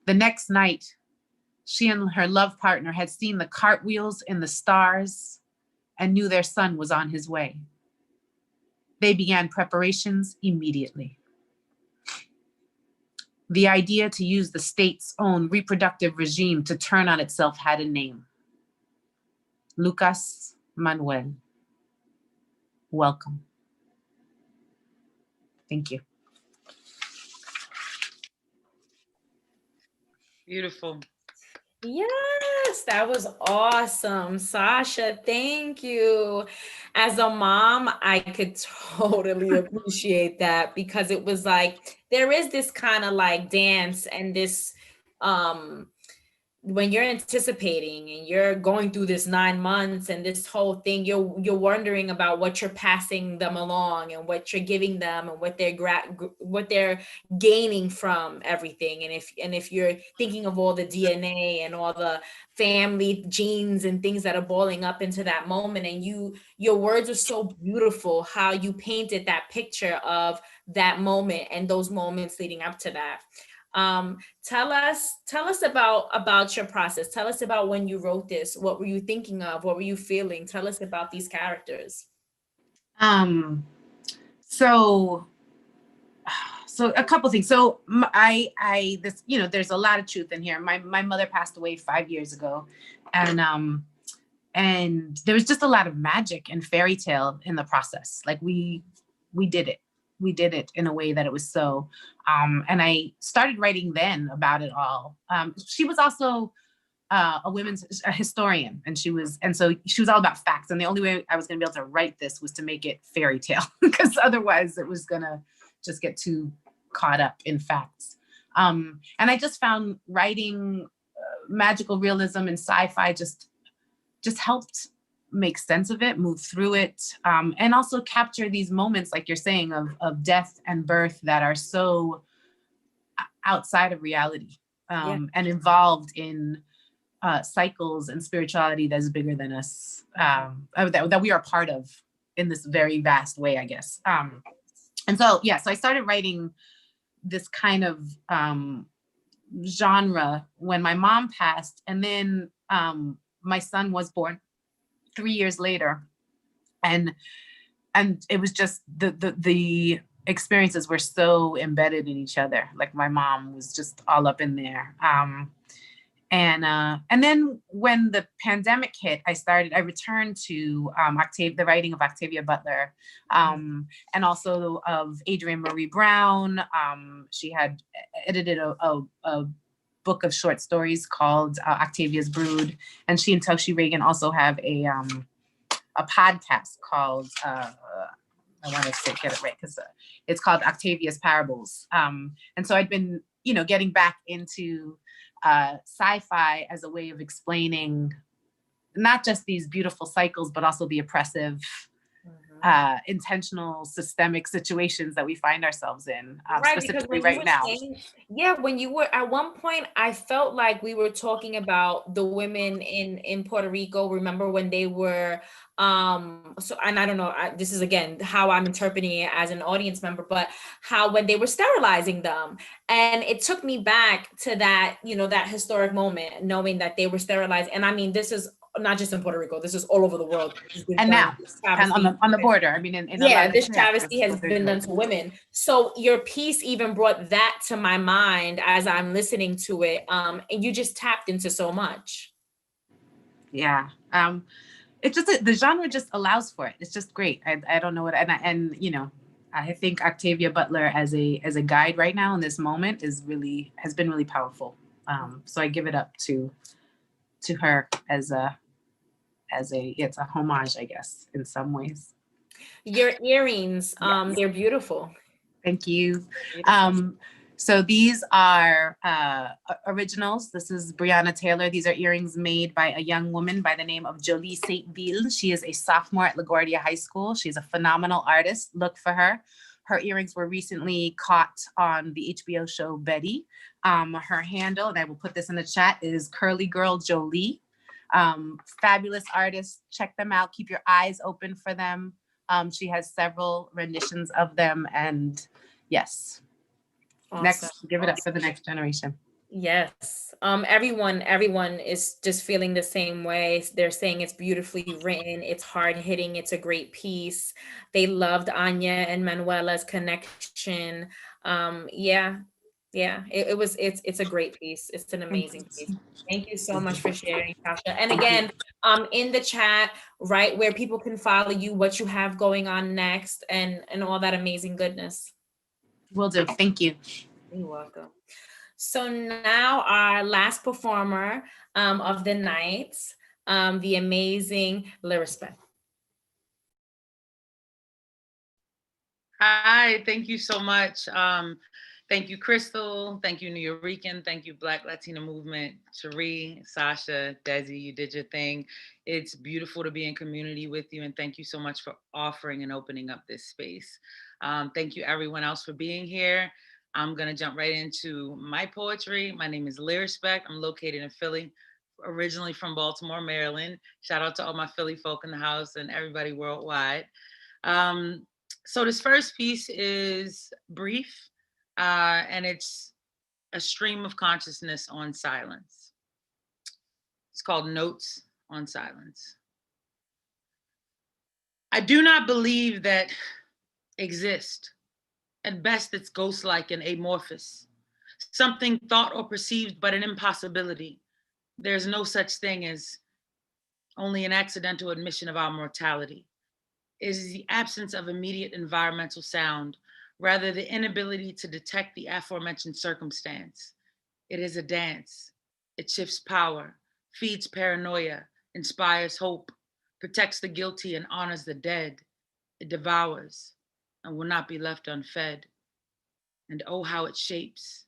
The next night, she and her love partner had seen the cartwheels in the stars and knew their son was on his way. They began preparations immediately. The idea to use the state's own reproductive regime to turn on itself had a name. Lucas Manuel. Welcome. Thank you. Beautiful. Yes, that was awesome. Sasha, thank you. As a mom, I could totally appreciate that because it was like there is this kind of like dance and this when you're anticipating and you're going through this 9 months and this whole thing, you're wondering about what you're passing them along and what you're giving them and what they're gaining from everything. And if you're thinking of all the DNA and all the family genes and things that are boiling up into that moment, and your words are so beautiful how you painted that picture of that moment and those moments leading up to that. Tell us about your process. Tell us about when you wrote this. What were you thinking of? What were you feeling? Tell us about these characters. So a couple things. So there's a lot of truth in here. My mother passed away 5 years ago, and there was just a lot of magic and fairy tale in the process. Like we did it. We did it in a way that it was so, and I started writing then about it all. She was also a historian, and so she was all about facts. And the only way I was going to be able to write this was to make it fairy tale, because otherwise it was going to just get too caught up in facts. And I just found writing magical realism and sci-fi just helped make sense of it, move through it, and also capture these moments, like you're saying, of death and birth that are so outside of reality, and involved in cycles and spirituality that is bigger than us, that we are part of in this very vast way, I guess. And so I started writing this kind of genre when my mom passed, and then my son was born 3 years later, and it was just the experiences were so embedded in each other. Like my mom was just all up in there. And then when the pandemic hit, I returned to the writing of Octavia Butler, and also of Adrienne Marie Brown. She had edited a book of short stories called Octavia's Brood, and she and Toshi Reagan also have a podcast called I want to get it right because it's called Octavia's Parables. And so I'd been, getting back into sci-fi as a way of explaining not just these beautiful cycles, but also the oppressive, intentional, systemic situations that we find ourselves in, specifically right now. When you were at one point, I felt like we were talking about the women in Puerto Rico. Remember when they were, and I don't know, this is again how I'm interpreting it as an audience member, but how when they were sterilizing them, and it took me back to that, that historic moment, knowing that they were sterilized. And I mean, this is not just in Puerto Rico, this is all over the world. And now, and on the border, I mean, this travesty has been done to women. So your piece even brought that to my mind as I'm listening to it. And you just tapped into so much. Yeah. It's just, the genre just allows for it. It's just great. I don't know what, I think Octavia Butler as a guide right now in this moment has been really powerful. So I give it up to her as it's a homage, I guess, in some ways. Your earrings, Yes. They're beautiful. Thank you. So these are originals. This is Brianna Taylor. These are earrings made by a young woman by the name of Jolie Saintville. She is a sophomore at LaGuardia High School. She's a phenomenal artist. Look for her. Her earrings were recently caught on the HBO show Betty. Her handle, and I will put this in the chat, is Curly Girl Jolie. Fabulous artists. Check them out. Keep your eyes open for them. She has several renditions of them, and yes. Awesome. Next, give it up for the next generation. Yes. Everyone is just feeling the same way. They're saying it's beautifully written, it's hard hitting, it's a great piece. They loved Anya and Manuela's connection. It's a great piece. It's an amazing piece. Thank you so much for sharing, Tasha. And again, in the chat, right where people can follow you, what you have going on next, and all that amazing goodness. Will do. Thank you. You're welcome. So now our last performer of the night, the amazing Lyrispec. Hi, thank you so much. Thank you, Crystal. Thank you, New Yorican. Thank you, Black Latina Movement. Cherie, Sasha, Desi, you did your thing. It's beautiful to be in community with you, and thank you so much for offering and opening up this space. Thank you, everyone else, for being here. I'm gonna jump right into my poetry. My name is Lyrispec. I'm located in Philly, originally from Baltimore, Maryland. Shout out to all my Philly folk in the house and everybody worldwide. So this first piece is brief, and it's a stream of consciousness on silence. It's called Notes on Silence. I do not believe that exist. At best, it's ghost-like and amorphous. Something thought or perceived, but an impossibility. There's no such thing as only an accidental admission of our mortality. It is the absence of immediate environmental sound, rather the inability to detect the aforementioned circumstance. It is a dance. It shifts power, feeds paranoia, inspires hope, protects the guilty and honors the dead. It devours and will not be left unfed. And oh, how it shapes.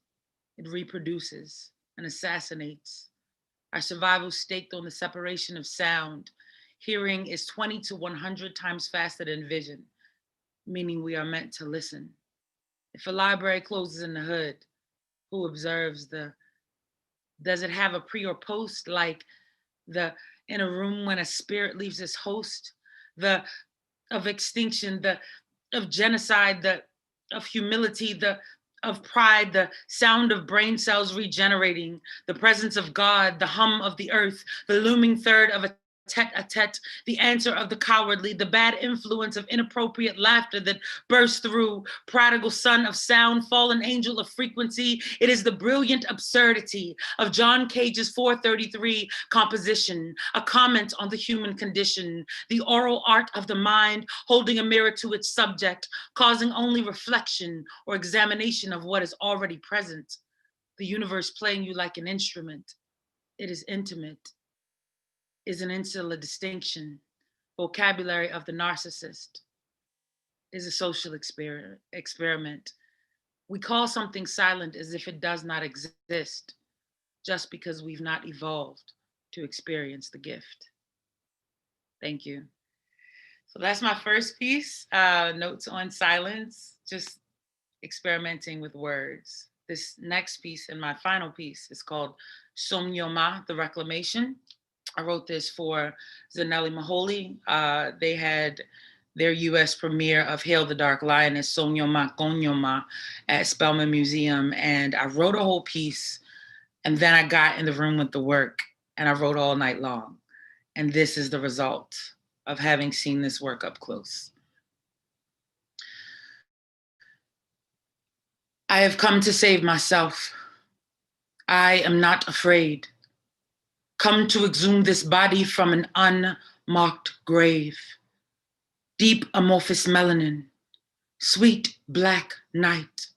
It reproduces and assassinates. Our survival staked on the separation of sound. Hearing is 20 to 100 times faster than vision, meaning we are meant to listen. If a library closes in the hood, who observes does it have a pre or post, like in a room when a spirit leaves its host, of extinction, of genocide, of humility, of pride, the sound of brain cells regenerating, the presence of God, the hum of the earth, the looming third of a tete-a-tete, the answer of the cowardly, the bad influence of inappropriate laughter that bursts through, prodigal son of sound, fallen angel of frequency. It is the brilliant absurdity of John Cage's 433 composition, a comment on the human condition, the oral art of the mind holding a mirror to its subject, causing only reflection or examination of what is already present. The universe playing you like an instrument. It is intimate. Is an insular distinction, vocabulary of the narcissist, is a social experiment. We call something silent as if it does not exist, just because we've not evolved to experience the gift. Thank you. So that's my first piece, Notes on Silence, just experimenting with words. This next piece and my final piece is called Somnyoma, the Reclamation. I wrote this for Zanelli Maholi. They had their US premiere of Hail the Dark Lioness, Somnyoma Konyoma, at Spelman Museum. And I wrote a whole piece, and then I got in the room with the work, and I wrote all night long. And this is the result of having seen this work up close. I have come to save myself. I am not afraid. Come to exhume this body from an unmarked grave. Deep amorphous melanin, sweet black night,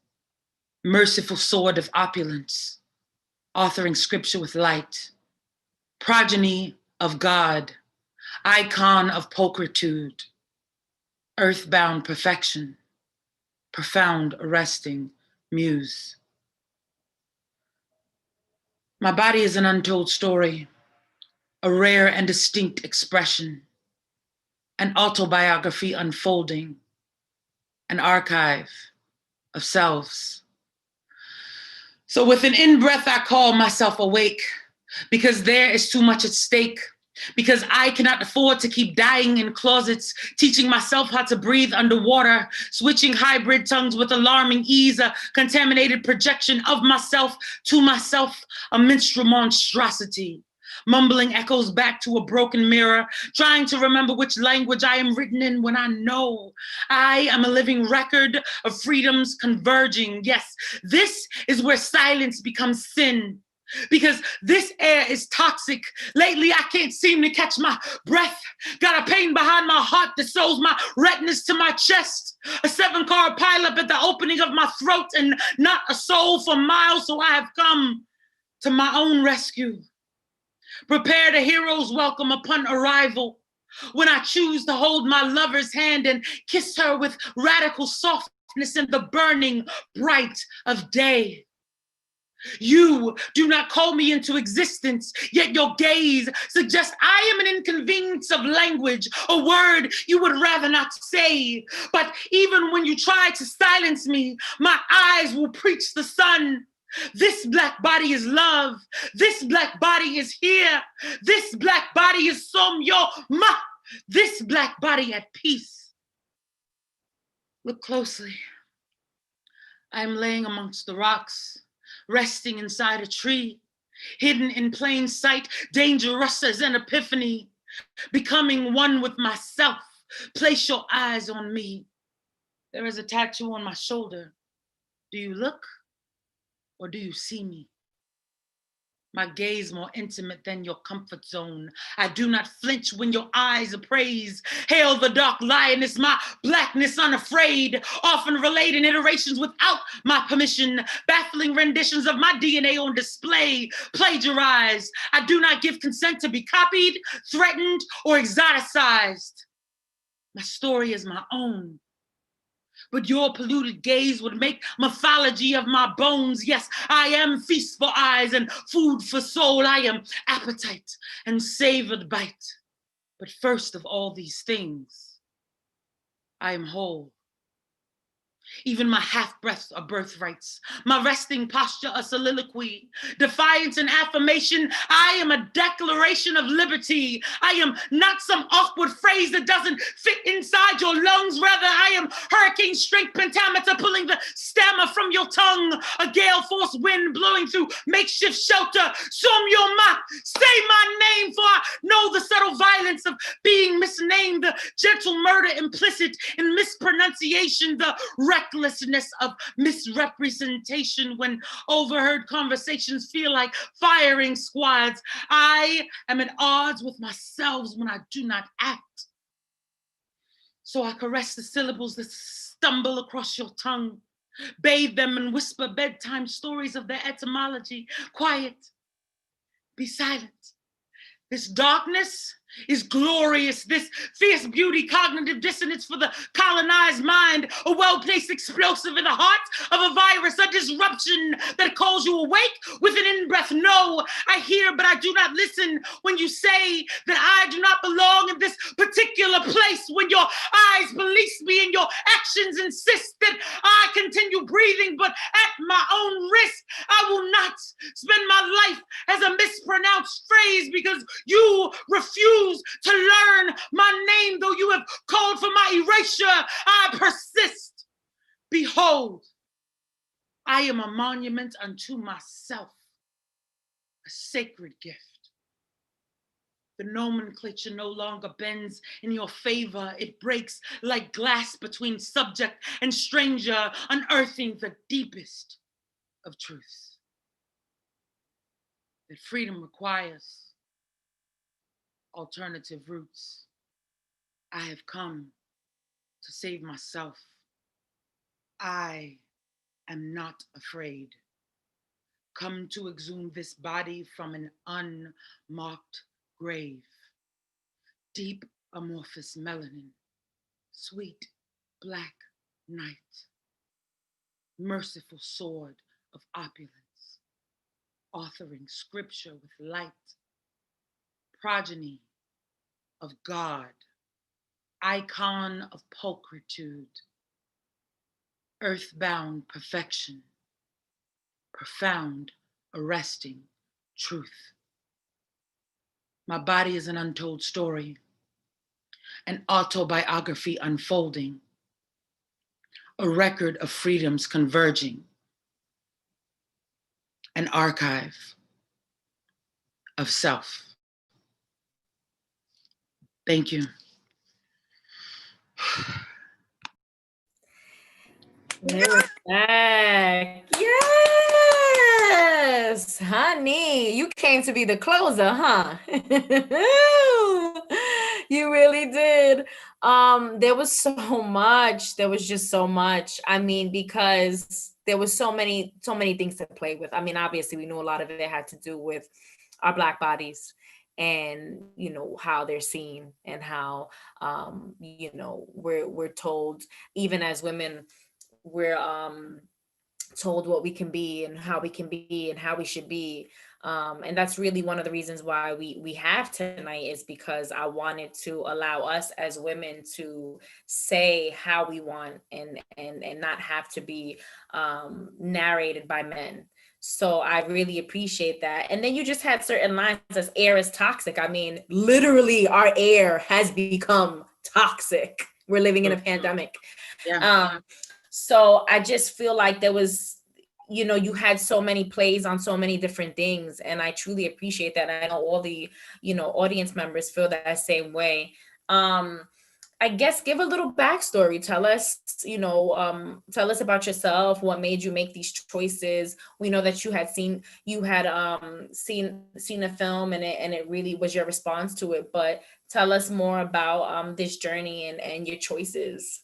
merciful sword of opulence, authoring scripture with light, progeny of God, icon of pulchritude, earthbound perfection, profound arresting muse. My body is an untold story, a rare and distinct expression, an autobiography unfolding, an archive of selves. So with an in-breath, I call myself awake because there is too much at stake, because I cannot afford to keep dying in closets, teaching myself how to breathe underwater, switching hybrid tongues with alarming ease, a contaminated projection of myself to myself, a menstrual monstrosity. Mumbling echoes back to a broken mirror, trying to remember which language I am written in when I know I am a living record of freedoms converging. Yes, this is where silence becomes sin, because this air is toxic. Lately, I can't seem to catch my breath. Got a pain behind my heart that sews my retinas to my chest. A 7-car pileup at the opening of my throat, and not a soul for miles, so I have come to my own rescue. Prepared a hero's welcome upon arrival, when I choose to hold my lover's hand and kiss her with radical softness in the burning bright of day. You do not call me into existence, yet your gaze suggests I am an inconvenience of language, a word you would rather not say. But even when you try to silence me, my eyes will preach the sun. This black body is love. This black body is here. This black body is Somnyoma. This black body at peace. Look closely. I am laying amongst the rocks, resting inside a tree, hidden in plain sight, dangerous as an epiphany, becoming one with myself. Place your eyes on me. There is a tattoo on my shoulder. Do you look? Or do you see me? My gaze more intimate than your comfort zone. I do not flinch when your eyes appraise. Hail the dark lioness, my blackness unafraid. Often relayed in iterations without my permission. Baffling renditions of my DNA on display. Plagiarized. I do not give consent to be copied, threatened, or exoticized. My story is my own. But your polluted gaze would make mythology of my bones. Yes, I am feast for eyes and food for soul. I am appetite and savored bite. But first of all these things, I am whole. Even my half-breaths are birthrights, my resting posture a soliloquy, defiance and affirmation. I am a declaration of liberty. I am not some awkward phrase that doesn't fit inside your lungs. Rather, I am hurricane strength pentameter pulling the stammer from your tongue, a gale force wind blowing through makeshift shelter. Som your ma, say my name, for I know the subtle violence of being misnamed, the gentle murder implicit in mispronunciation, the recklessness of misrepresentation when overheard conversations feel like firing squads. I am at odds with myself when I do not act. So I caress the syllables that stumble across your tongue, bathe them and whisper bedtime stories of their etymology. Quiet, be silent. This darkness is glorious. This fierce beauty, cognitive dissonance for the colonized mind, a well-placed explosive in the heart of a virus, a disruption that calls you awake with an in-breath. No, I hear, but I do not listen when you say that I do not belong in this particular place, when your eyes police me and your actions insist that I continue breathing, but at my own risk. I will not spend my life as a mispronounced phrase because you refuse to learn my name, though you have called for my erasure. I persist. Behold, I am a monument unto myself, a sacred gift. The nomenclature no longer bends in your favor. It breaks like glass between subject and stranger, unearthing the deepest of truths. That freedom requires alternative routes. I have come to save myself. I am not afraid. Come to exhume this body from an unmarked grave. Deep amorphous melanin, sweet black night, merciful sword of opulence, authoring scripture with light, progeny of God, icon of pulchritude, earthbound perfection, profound, arresting truth. My body is an untold story, an autobiography unfolding, a record of freedoms converging, an archive of self. Thank you. There was that. Yes, honey, you came to be the closer, huh? You really did. There was so much. There was just so much. I mean, because there was so many things to play with. I mean, obviously, we knew a lot of it had to do with our Black bodies and how they're seen and how we're told, even as women, we're told what we can be and how we can be and how we should be. And that's really one of the reasons why we have tonight, is because I wanted to allow us as women to say how we want and not have to be narrated by men. So I really appreciate that. And then you just had certain lines as air is toxic. I mean, literally our air has become toxic. We're living in a pandemic. Yeah. So I just feel like there was, you had so many plays on so many different things. And I truly appreciate that. I know all the, audience members feel that same way. I guess give a little backstory. Tell us, tell us about yourself. What made you make these choices? We know that you had seen a film and it really was your response to it. But tell us more about this journey and your choices.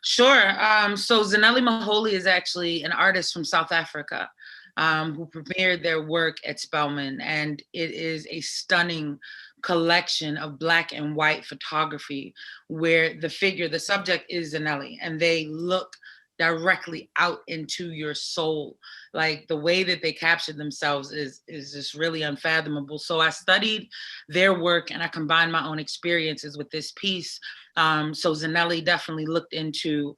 Sure. So Zanelli Maholi is actually an artist from South Africa who premiered their work at Spelman. And it is a stunning collection of Black and white photography where the subject is Zanelli, and they look directly out into your soul. Like the way that they captured themselves is just really unfathomable. So I studied their work and I combined my own experiences with this piece. So Zanelli definitely looked into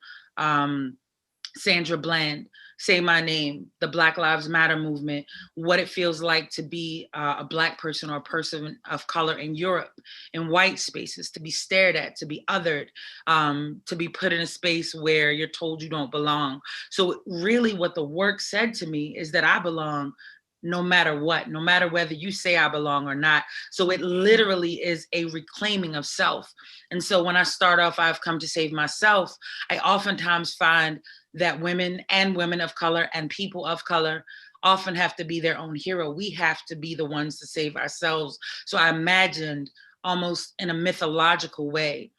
Sandra Bland, Say My Name, the Black Lives Matter movement, what it feels like to be a Black person or a person of color in Europe, in white spaces, to be stared at, to be othered, to be put in a space where you're told you don't belong. So really what the work said to me is that I belong no matter what, no matter whether you say I belong or not. So it literally is a reclaiming of self. And so when I start off, I've come to save myself, I oftentimes find that women and women of color and people of color often have to be their own hero. We have to be the ones to save ourselves. So I imagined almost in a mythological way,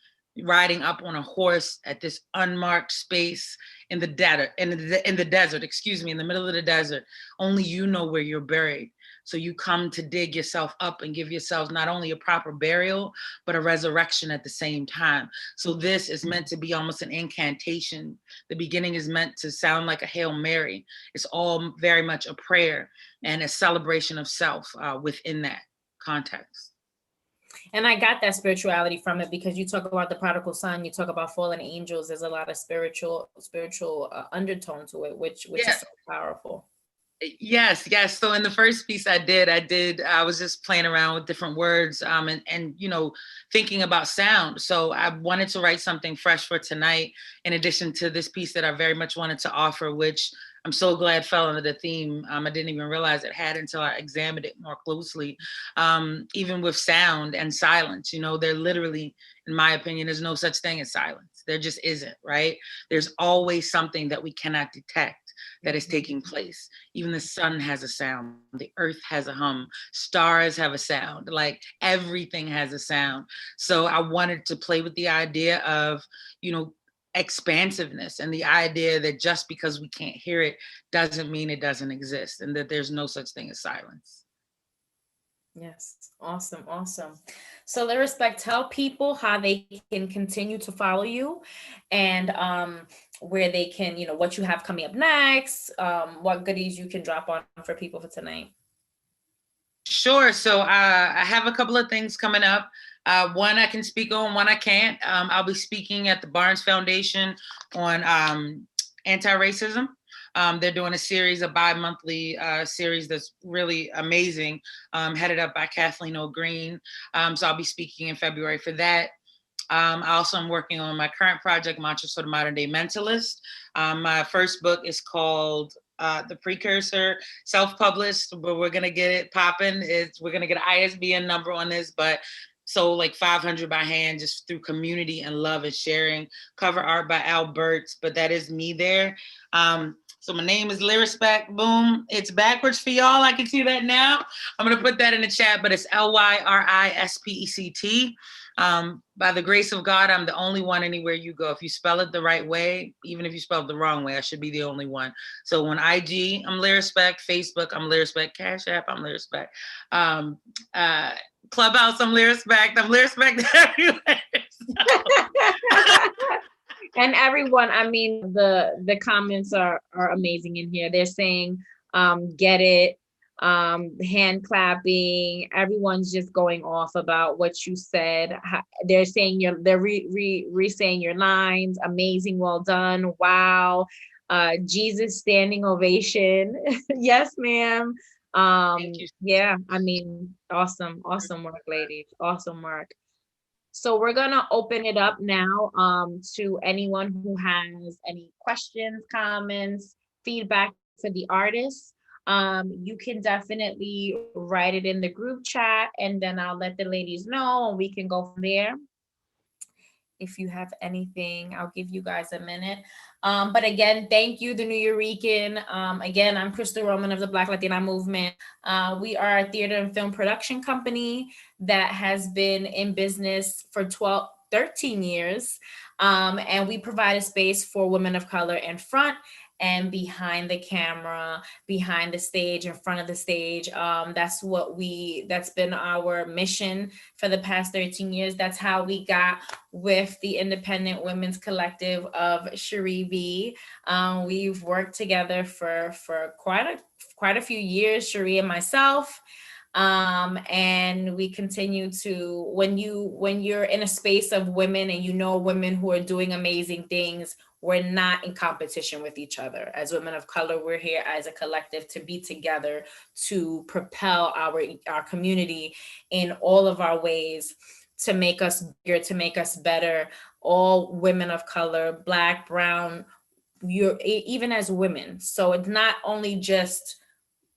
riding up on a horse at this unmarked space in the desert, in the desert, excuse me, in the middle of the desert. Only you know where you're buried. So you come to dig yourself up and give yourselves not only a proper burial, but a resurrection at the same time. So this is meant to be almost an incantation. The beginning is meant to sound like a Hail Mary. It's all very much a prayer and a celebration of self within that context. And I got that spirituality from it, because you talk about the prodigal son, you talk about fallen angels. There's a lot of spiritual undertone to it, which is so powerful. Yes. So in the first piece I was just playing around with different words and thinking about sound. So I wanted to write something fresh for tonight, in addition to this piece that I very much wanted to offer, which I'm so glad fell under the theme. I didn't even realize it had until I examined it more closely. Even with sound and silence, they're literally, in my opinion, there's no such thing as silence. There just isn't, right? There's always something that we cannot detect that is taking place. Even the sun has a sound, the earth has a hum, stars have a sound, like everything has a sound. So I wanted to play with the idea of, expansiveness, and the idea that just because we can't hear it doesn't mean it doesn't exist, and that there's no such thing as silence. Yes. Awesome. So Lyrespect, tell people how they can continue to follow you, and where they can, what you have coming up next, what goodies you can drop on for people for tonight. Sure. So I have a couple of things coming up. One I can speak on, one I can't. I'll be speaking at the Barnes Foundation on anti-racism. They're doing a bi-monthly series that's really amazing, headed up by Kathleen O'Green. So I'll be speaking in February for that. I also am working on my current project, Mantras for the Modern Day Mentalist. My first book is called The Precursor, self-published, but we're gonna get it popping. We're gonna get an ISBN number on this, but so like 500 by hand, just through community and love and sharing. Cover art by Alberts, but that is me there. So my name is Lyrespect. Boom. It's backwards for y'all. I can see that now. I'm gonna put that in the chat, but it's Lyrispect. By the grace of God, I'm the only one anywhere you go. If you spell it the right way, even if you spell it the wrong way, I should be the only one. So on IG, I'm Lyrespect. Facebook, I'm Lyrespect. Cash App, I'm Lyrespect. Clubhouse, I'm Lyrespect. I'm Lyrespect everywhere. And everyone, I mean, the comments are amazing in here. They're saying, get it, hand clapping. Everyone's just going off about what you said. They're saying they're re-saying your lines. Amazing, well done. Wow. Jesus standing ovation. Yes, ma'am. Yeah, I mean, awesome work, ladies. Awesome work. So we're gonna open it up now to anyone who has any questions, comments, feedback for the artists. You can definitely write it in the group chat, and then I'll let the ladies know, and we can go from there. If you have anything, I'll give you guys a minute. But again, thank you, the New Eurekan. Again, I'm Crystal Roman of the Black Latina Movement. We are a theater and film production company that has been in business for 13 years. And we provide a space for women of color in front and behind the camera, behind the stage, in front of the stage. That's been our mission for the past 13 years. That's how we got with the Independent Women's Collective of Cherie V. We've worked together for quite a few years, Cherie and myself. And we continue to, when you're in a space of women and women who are doing amazing things, we're not in competition with each other. As women of color, we're here as a collective to be together, to propel our community in all of our ways, to make us bigger, to make us better. All women of color, Black, brown, even as women. So it's not only just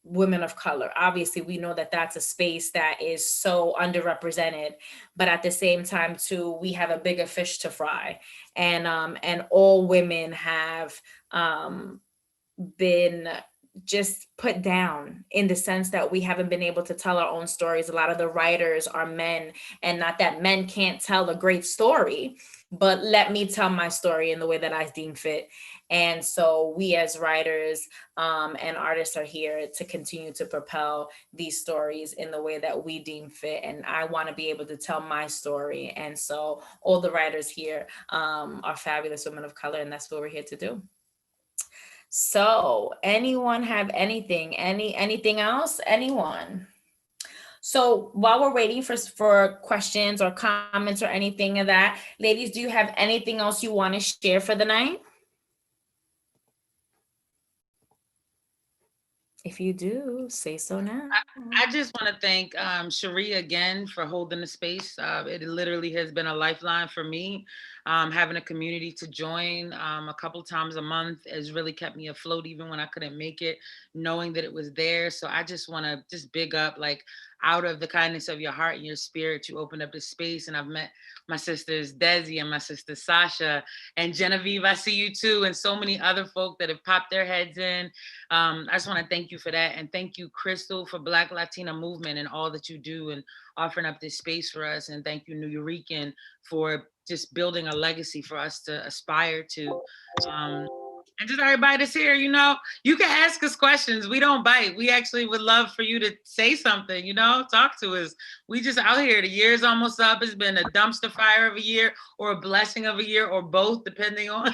women of color. Obviously, we know that that's a space that is so underrepresented, but at the same time too, we have a bigger fish to fry, and all women have been just put down in the sense that we haven't been able to tell our own stories. A lot of the writers are men, and not that men can't tell a great story, but let me tell my story in the way that I deem fit. And so we as writers and artists are here to continue to propel these stories in the way that we deem fit. And I want to be able to tell my story. And so all the writers here are fabulous women of color, and that's what we're here to do. So anyone have anything else? Anyone? So while we're waiting for questions or comments or anything of that, ladies, do you have anything else you want to share for the night? If you do, say so now. I just want to thank Cherie again for holding the space. It literally has been a lifeline for me. Having a community to join a couple times a month has really kept me afloat, even when I couldn't make it, knowing that it was there. So I just want to just big up, like, out of the kindness of your heart and your spirit, you opened up this space. And I've met my sisters Desi and my sister Sasha and Genevieve. I see you too, and so many other folk that have popped their heads in. I just want to thank you for that, and thank you, Crystal, for Black Latina Movement and all that you do and offering up this space for us. And thank you, New Eurekan, for just building a legacy for us to aspire to. And just everybody that's here, you know, you can ask us questions. We don't bite. We actually would love for you to say something, you know, talk to us. We just out here. The year's almost up. It's been a dumpster fire of a year or a blessing of a year or both, depending on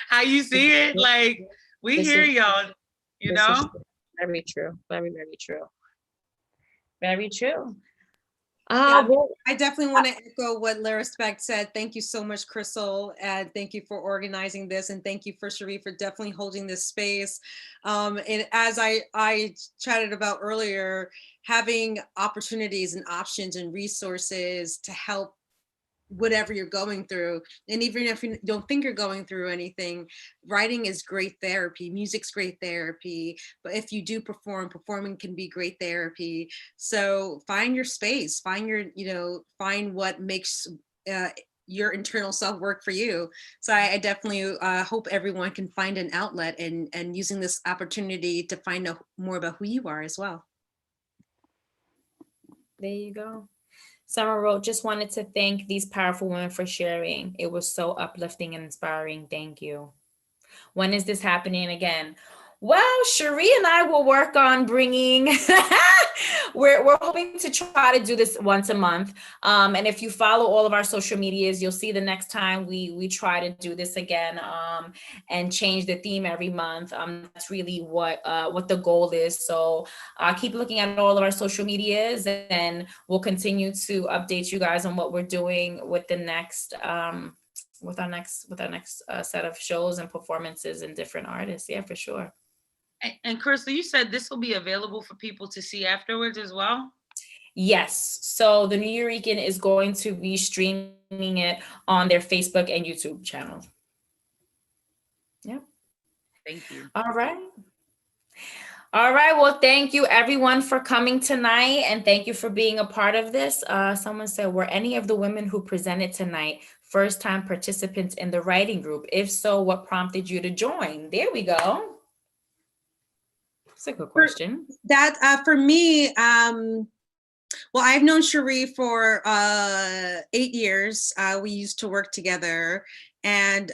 how you see it. Like, we hear y'all, you know? Very true. Very, very true. Very true. Yeah, Well, I definitely want to echo what Larespect said. Thank you so much, Crystal, and thank you for organizing this, and thank you for Cherie for definitely holding this space. And as I chatted about earlier, having opportunities and options and resources to help whatever you're going through, and even if you don't think you're going through anything, writing is great therapy, music's great therapy, but if you do performing can be great therapy. So find your space, find your, find what makes your internal self work for you. So I definitely hope everyone can find an outlet and using this opportunity to find out more about who you are as well. there you go. Summer wrote, just wanted to thank these powerful women for sharing. It was so uplifting and inspiring. Thank you. When is this happening again? Well, Cherie and I will work on bringing, we're hoping to try to do this once a month. And if you follow all of our social medias, you'll see the next time we try to do this again and change the theme every month. That's really what the goal is. So keep looking at all of our social medias, and we'll continue to update you guys on what we're doing with the next with our next set of shows and performances and different artists. Yeah, for sure. And Crystal, you said this will be available for people to see afterwards as well? Yes. So the New Eurekan is going to be streaming it on their Facebook and YouTube channels. Yep. Thank you. All right. All right. Well, thank you everyone for coming tonight, and thank you for being a part of this. Someone said, were any of the women who presented tonight first-time participants in the writing group? If so, what prompted you to join? There we go. That's a good question. That for me, well, I've known Cherie for 8 years. We used to work together, and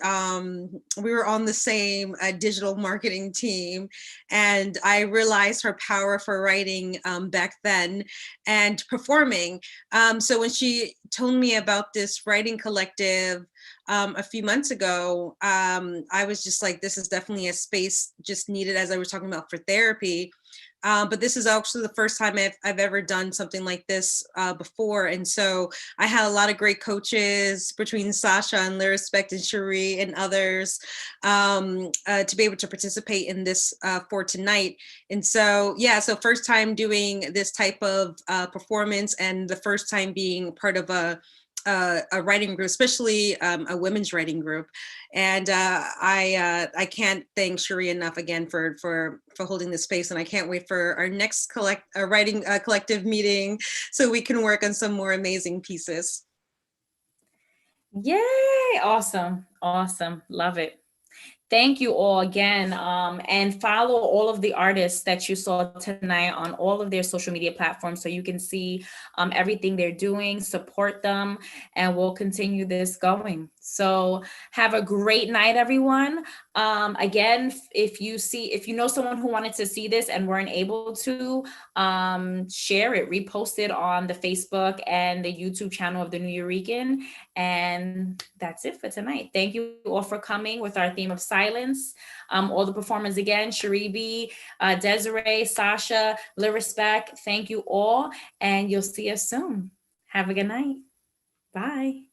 we were on the same digital marketing team. And I realized her power for writing back then and performing. So when she told me about this writing collective a few months ago, I was just like, this is definitely a space just needed, as I was talking about, for therapy. But this is actually the first time I've ever done something like this before. And so I had a lot of great coaches between Sasha and Lyrispect and Cherie and others to be able to participate in this for tonight. And so, yeah, so first time doing this type of performance, and the first time being part of a writing group, especially a women's writing group. And I can't thank Cherie enough again for holding this space, and I can't wait for our next collective meeting so we can work on some more amazing pieces. Yay! Awesome. Awesome. Love it. Thank you all again, and follow all of the artists that you saw tonight on all of their social media platforms so you can see everything they're doing, support them, and we'll continue this going. So have a great night, everyone. Again, if you know someone who wanted to see this and weren't able to, share it, repost it on the Facebook and the YouTube channel of the New Eurekan. And that's it for tonight. Thank you all for coming with our theme of silence. All the performers again, Sharibi, Desiree, Sasha, Lyrispect, thank you all, and you'll see us soon. Have a good night. Bye.